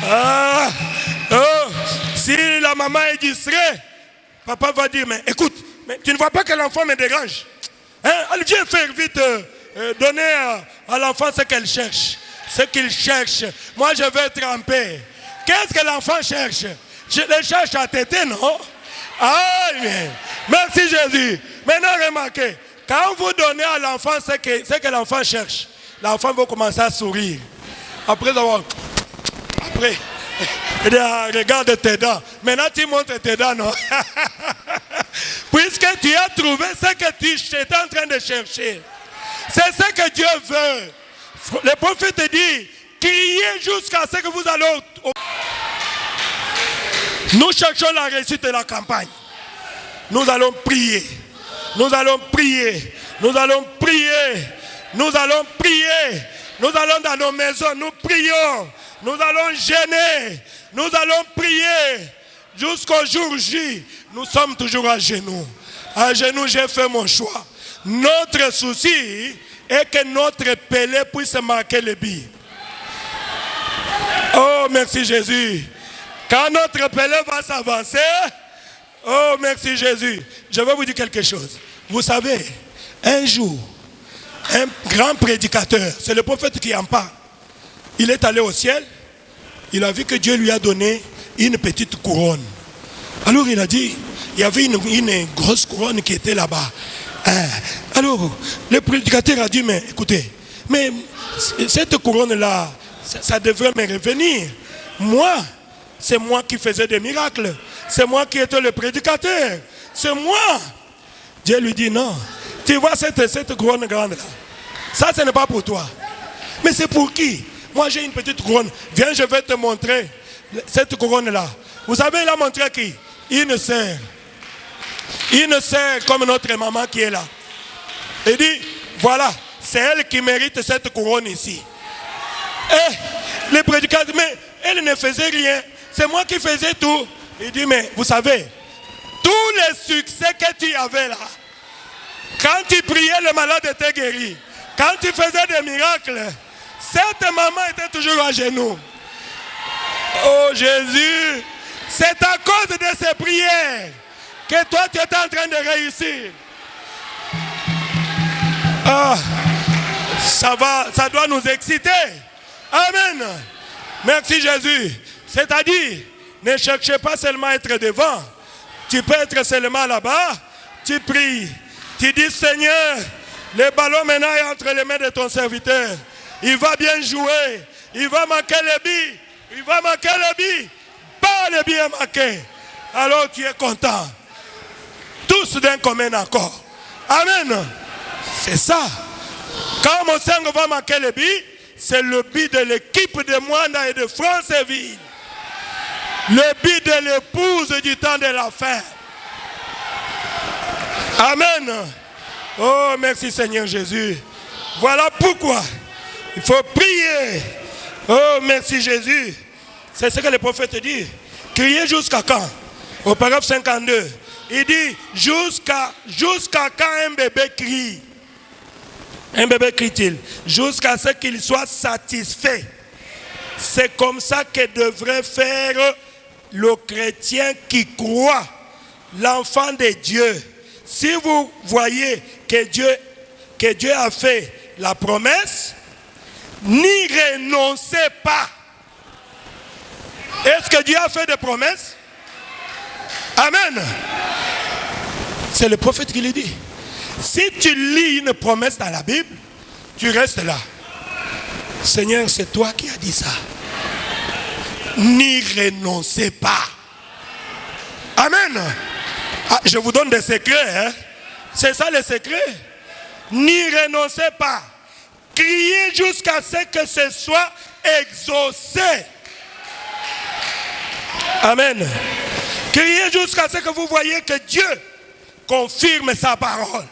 Ah, oh, si la maman est distrait, papa va dire, mais écoute, mais tu ne vois pas que l'enfant me dérange. Hein? Elle vient faire vite, donner à l'enfant ce qu'elle cherche. Ce qu'il cherche. Moi, je vais tremper. Qu'est-ce que l'enfant cherche? Je le cherche à téter, non? Ah, merci Jésus. Maintenant, remarquez, quand vous donnez à l'enfant ce que l'enfant cherche, l'enfant va commencer à sourire. Après avoir... Après, regarde tes dents. Maintenant, tu montres tes dents, non? Puisque tu as trouvé ce que tu étais en train de chercher. C'est ce que Dieu veut. Le prophète dit, criez jusqu'à ce que vous allez... Nous cherchons la réussite de la campagne. Nous allons prier. Nous allons prier. Nous allons prier. Nous allons prier. Nous allons dans nos maisons, nous prions. Nous allons gêner. Nous allons prier. Jusqu'au jour J, nous sommes toujours à genoux. À genoux, j'ai fait mon choix. Notre souci est que notre Pélé puisse marquer les billes. Oh, merci Jésus. Quand notre Pélé va s'avancer, oh, merci Jésus. Je vais vous dire quelque chose. Vous savez, un jour, un grand prédicateur, c'est le prophète qui en parle. Il est allé au ciel, il a vu que Dieu lui a donné une petite couronne. Alors il a dit, il y avait une grosse couronne qui était là-bas. Alors, le prédicateur a dit, mais écoutez, mais cette couronne-là, ça devrait me revenir. Moi, c'est moi qui faisais des miracles. C'est moi qui étais le prédicateur. C'est moi. Dieu lui dit, non. Tu vois cette couronne grande-là. Ça, ce n'est pas pour toi. Mais c'est pour qui? Moi, j'ai une petite couronne. Viens, je vais te montrer cette couronne-là. Vous savez, il a montré qui? Une sœur. Une sœur comme notre maman qui est là. Il dit, voilà, c'est elle qui mérite cette couronne ici. Et les prédicateurs, mais elle ne faisait rien. C'est moi qui faisais tout. Il dit, mais vous savez, tous les succès que tu avais là, quand tu priais, le malade était guéri. Quand tu faisais des miracles, cette maman était toujours à genoux. Oh Jésus, c'est à cause de ces prières que toi tu étais en train de réussir. Ah, ça doit nous exciter. Amen. Merci Jésus. C'est-à-dire, ne cherchez pas seulement à être devant. Tu peux être seulement là-bas. Tu pries. Tu dis, Seigneur, le ballon maintenant est entre les mains de ton serviteur. Il va bien jouer. Il va marquer le but. Il va marquer le but. Pas le but est marqué. Alors tu es content. Tous d'un commun accord. Amen. C'est ça. Quand mon sang va marquer le but, c'est le but de l'équipe de Moana et de Franceville. Le but de l'épouse du temps de la fin. Amen. Oh, merci Seigneur Jésus. Voilà pourquoi il faut prier. Oh, merci Jésus. C'est ce que le prophète dit. Crier jusqu'à quand? Au paragraphe 52. Il dit jusqu'à quand un bébé crie. Un bébé crie-t-il? Jusqu'à ce qu'il soit satisfait. C'est comme ça que devrait faire le chrétien qui croit, l'enfant de Dieu. Si vous voyez que Dieu a fait la promesse, n'y renoncez pas. Est-ce que Dieu a fait des promesses? Amen. C'est le prophète qui le dit. Si tu lis une promesse dans la Bible, tu restes là. Seigneur, c'est toi qui as dit ça. N'y renoncez pas. Amen. Ah, je vous donne des secrets. Hein? C'est ça le secret. N'y renoncez pas. Criez jusqu'à ce que ce soit exaucé. Amen. Criez jusqu'à ce que vous voyez que Dieu confirme sa parole.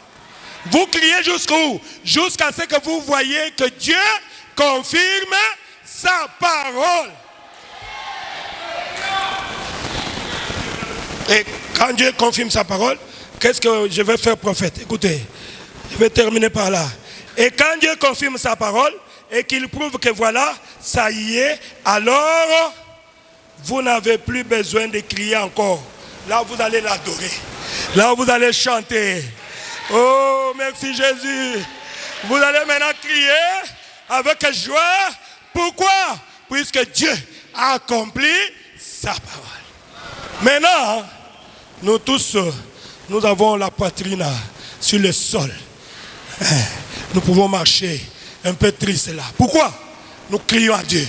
Vous criez jusqu'où? Jusqu'à ce que vous voyez que Dieu confirme sa parole. Et quand Dieu confirme sa parole, qu'est-ce que je vais faire, prophète? Écoutez, je vais terminer par là. Et quand Dieu confirme sa parole et qu'il prouve que voilà, ça y est, alors vous n'avez plus besoin de crier encore. Là, vous allez l'adorer. Là, vous allez chanter. Oh, merci Jésus. Vous allez maintenant crier avec joie. Pourquoi? Puisque Dieu a accompli sa parole. Maintenant, nous tous, nous avons la poitrine sur le sol. Nous pouvons marcher un peu triste là. Pourquoi? Nous crions à Dieu.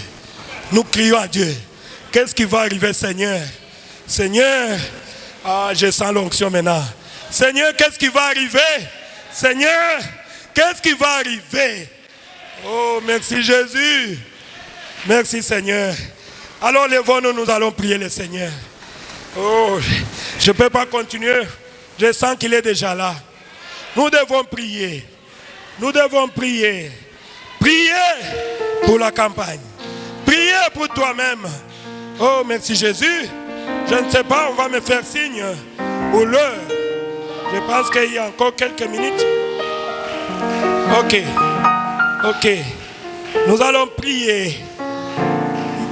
Nous crions à Dieu. Qu'est-ce qui va arriver, Seigneur? Seigneur, je sens l'onction maintenant. Seigneur, qu'est-ce qui va arriver? Seigneur, qu'est-ce qui va arriver? Oh, merci Jésus. Merci Seigneur. Alors levons-nous, nous allons prier le Seigneur. Oh, je ne peux pas continuer. Je sens qu'il est déjà là. Nous devons prier. Nous devons prier. Prier pour la campagne. Prier pour toi-même. Oh, merci Jésus. Je ne sais pas, on va me faire signe pour l'heure. Je pense qu'il y a encore quelques minutes. Ok. Nous allons prier.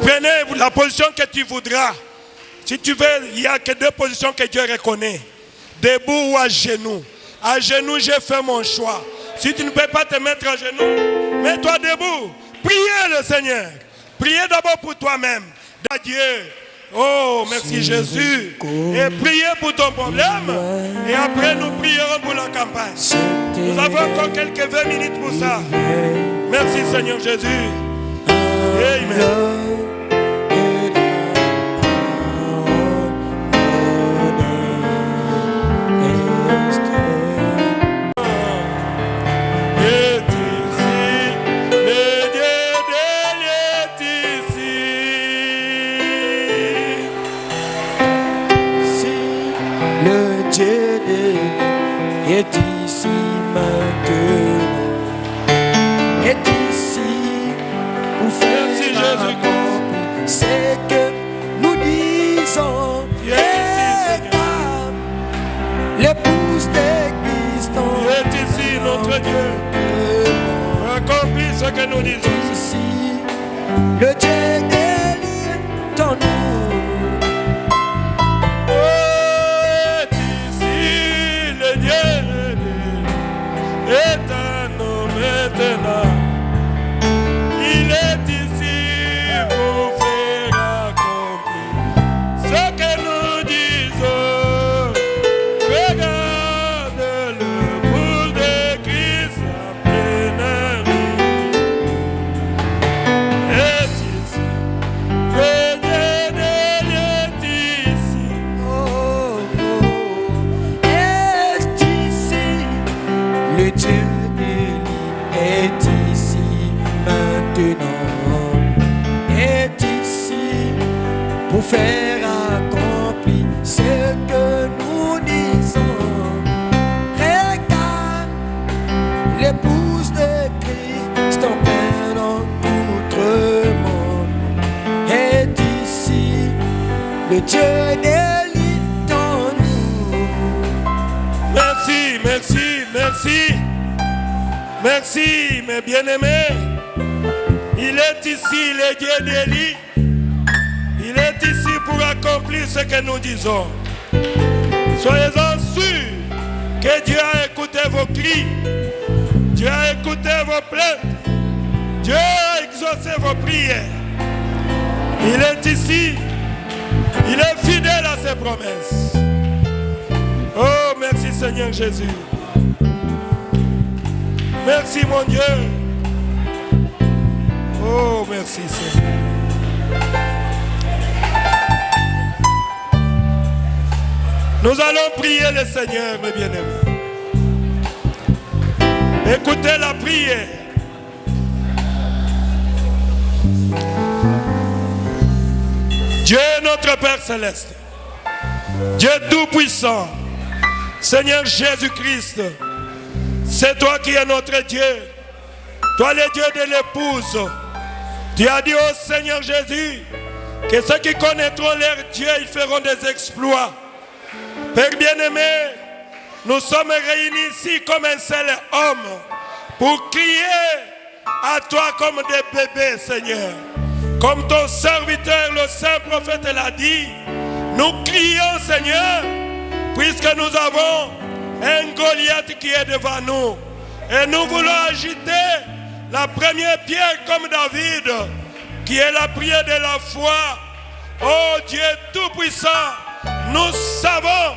Prenez la position que tu voudras. Si tu veux, il n'y a que deux positions que Dieu reconnaît. Debout ou à genoux. À genoux, j'ai fait mon choix. Si tu ne peux pas te mettre à genoux, mets-toi debout. Priez le Seigneur. Priez d'abord pour toi-même. Dieu. Oh, merci Jésus. Et priez pour ton problème. Et après, nous prierons pour la campagne. Nous avons encore quelques 20 minutes pour ça. Merci Seigneur Jésus. Amen. Est ici maintenant. ce que nous disons. Ici, le Dieu d'Élie est en nous. Oh, ici, le Dieu est en nous maintenant. Il est ici pour faire accomplir ce que nous disons. Regarde le bout de Christ en pleine vie. Est ici, le Dieu d'Élie est ici. Oh, oh, est ici, le Dieu d'Élie est ici maintenant, est ici pour faire accomplir ce que nous disons. Regarde l'épouse de Christ en plein outre-monde, est ici le Dieu d'Élie en nous. Merci, merci, merci. Merci, mes bien-aimés. Il est ici, le Dieu d'Élie. Il est ici pour accomplir ce que nous disons. Soyez-en sûrs que Dieu a écouté vos cris. Dieu a écouté vos plaintes. Dieu a exaucé vos prières. Il est ici. Il est fidèle à ses promesses. Oh, merci Seigneur Jésus. Merci mon Dieu. Oh, merci Seigneur. Nous allons prier le Seigneur, mes bien-aimés. Écoutez la prière. Dieu notre Père Céleste, Dieu Tout-Puissant, Seigneur Jésus-Christ, c'est toi qui es notre Dieu, toi le Dieu de l'épouse. Tu as dit au Seigneur Jésus que ceux qui connaîtront leur Dieu, ils feront des exploits. Père bien-aimé, nous sommes réunis ici comme un seul homme pour crier à toi comme des bébés, Seigneur. Comme ton serviteur, le saint prophète l'a dit, nous crions, Seigneur, puisque nous avons un Goliath qui est devant nous. Et nous voulons agiter la première pierre comme David, qui est la prière de la foi. Oh Dieu Tout-Puissant, nous savons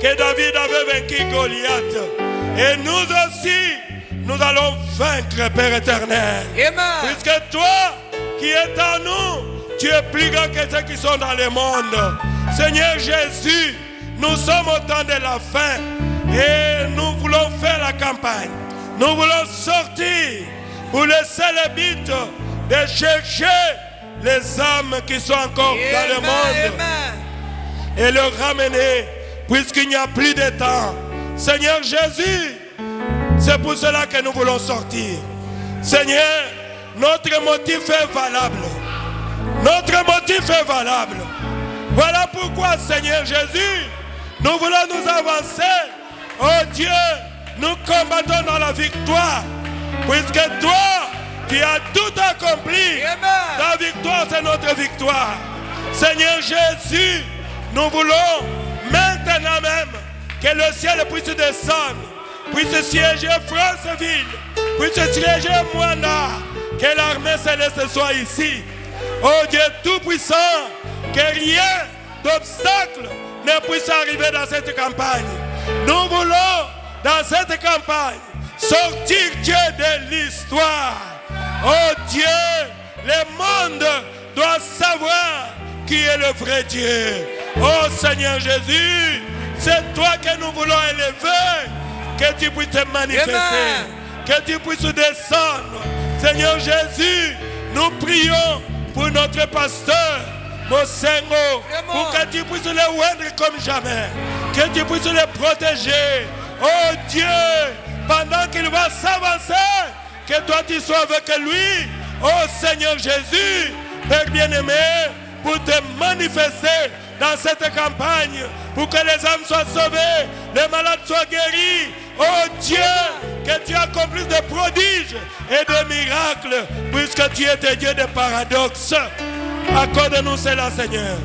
que David avait vaincu Goliath. Et nous aussi, nous allons vaincre, Père éternel. Amen. Puisque toi, qui es en nous, tu es plus grand que ceux qui sont dans le monde. Seigneur Jésus, nous sommes au temps de la fin et nous voulons faire la campagne. Nous voulons sortir pour laisser le but de chercher les âmes qui sont encore dans le monde et les ramener, puisqu'il n'y a plus de temps. Seigneur Jésus, c'est pour cela que nous voulons sortir. Seigneur, notre motif est valable. Notre motif est valable. Voilà pourquoi, Seigneur Jésus, nous voulons nous avancer. Oh Dieu, nous combattons dans la victoire. Puisque toi, tu as tout accompli. Ta victoire, c'est notre victoire. Seigneur Jésus, nous voulons maintenant même que le ciel puisse descendre, puisse siéger Franceville, puisse siéger Moana, que l'armée céleste soit ici. Oh Dieu Tout-Puissant, que rien d'obstacle ne puisse arriver dans cette campagne. Nous voulons, dans cette campagne, sortir Dieu de l'histoire. Oh Dieu, le monde doit savoir qui est le vrai Dieu. Oh Seigneur Jésus, c'est toi que nous voulons élever, que tu puisses te manifester, que tu puisses descendre. Seigneur Jésus, nous prions pour notre pasteur, Mosengo, pour que tu puisses le oindre comme jamais, que tu puisses le protéger. Oh Dieu, pendant qu'il va s'avancer, que toi tu sois avec lui. Oh Seigneur Jésus, Père bien-aimé, pour te manifester dans cette campagne pour que les âmes soient sauvées, les malades soient guéris. Oh Dieu, que tu accomplisses des prodiges et des miracles, puisque tu es Dieu de paradoxes. Accorde-nous cela, Seigneur.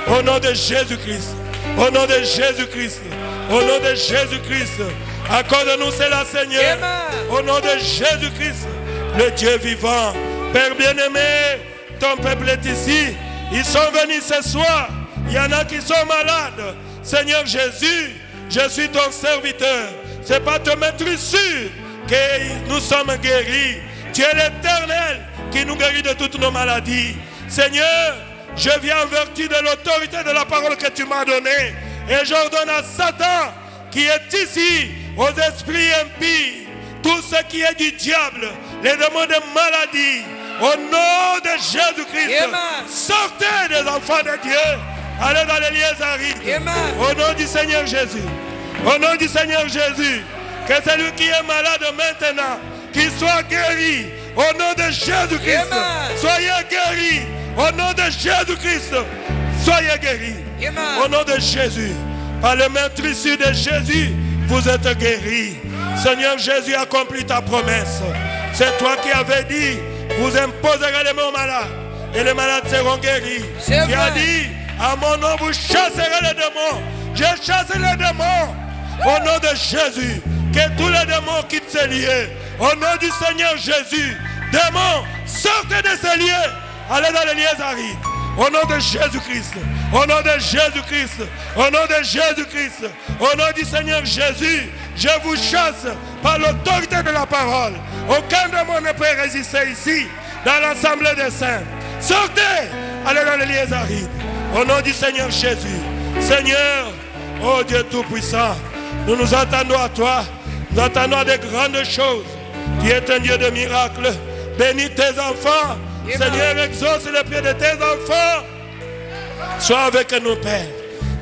Au nom de Jésus-Christ. Au nom de Jésus-Christ. Au nom de Jésus-Christ. Accorde-nous cela, Seigneur. Au nom de Jésus-Christ, le Dieu vivant. Père bien-aimé, ton peuple est ici. Ils sont venus ce soir. Il y en a qui sont malades. Seigneur Jésus, je suis ton serviteur. C'est pas te mettre sûr que nous sommes guéris. Tu es l'Éternel qui nous guérit de toutes nos maladies. Seigneur, je viens en vertu de l'autorité de la parole que tu m'as donnée. Et j'ordonne à Satan qui est ici, aux esprits impies, tout ce qui est du diable, les démons de maladie, au nom de Jésus-Christ, sortez des enfants de Dieu. Allez dans les lieux arides. Au nom du Seigneur Jésus. Au nom du Seigneur Jésus. Que celui qui est malade maintenant, qu'il soit guéri. Au nom de Jésus-Christ. Soyez guéris. Au nom de Jésus-Christ. Soyez guéris. Au nom de Jésus. Par le maîtrise de Jésus, vous êtes guéris. Seigneur Jésus, accomplis ta promesse. C'est toi qui avais dit, vous imposerez les mains aux malades. Et les malades seront guéris. Tu as dit, à mon nom, vous chasserez les démons. Je chasse les démons. Au nom de Jésus, que tous les démons quittent ces lieux. Au nom du Seigneur Jésus, démons, sortez de ces lieux. Allez dans les lieux arides. Au nom de Jésus-Christ. Au nom de Jésus-Christ. Au nom de Jésus-Christ. Au nom du Seigneur Jésus, je vous chasse par l'autorité de la parole. Aucun démon ne peut résister ici, dans l'assemblée des saints. Sortez. Allez dans les lieux arides. Au nom du Seigneur Jésus. Seigneur, oh Dieu Tout-Puissant, nous nous attendons à toi. Nous attendons à des grandes choses. Tu es un Dieu de miracles. Bénis tes enfants. Seigneur, exauce les prières de tes enfants. Sois avec nous, Père.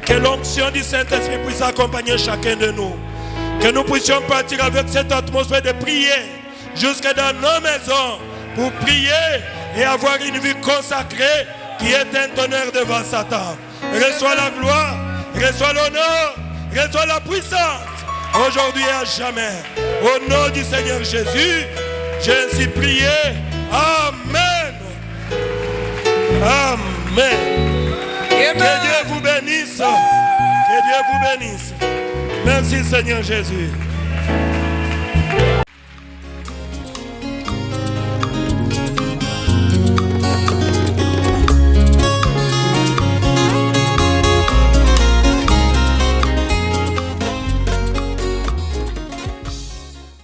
Que l'onction du Saint-Esprit puisse accompagner chacun de nous. Que nous puissions partir avec cette atmosphère de prière jusque dans nos maisons pour prier et avoir une vie consacrée qui est un tonnerre devant Satan. Reçois la gloire, reçois l'honneur, reçois la puissance, aujourd'hui et à jamais. Au nom du Seigneur Jésus, j'ai ainsi prié. Amen. Amen. Que Dieu vous bénisse. Que Dieu vous bénisse. Merci Seigneur Jésus.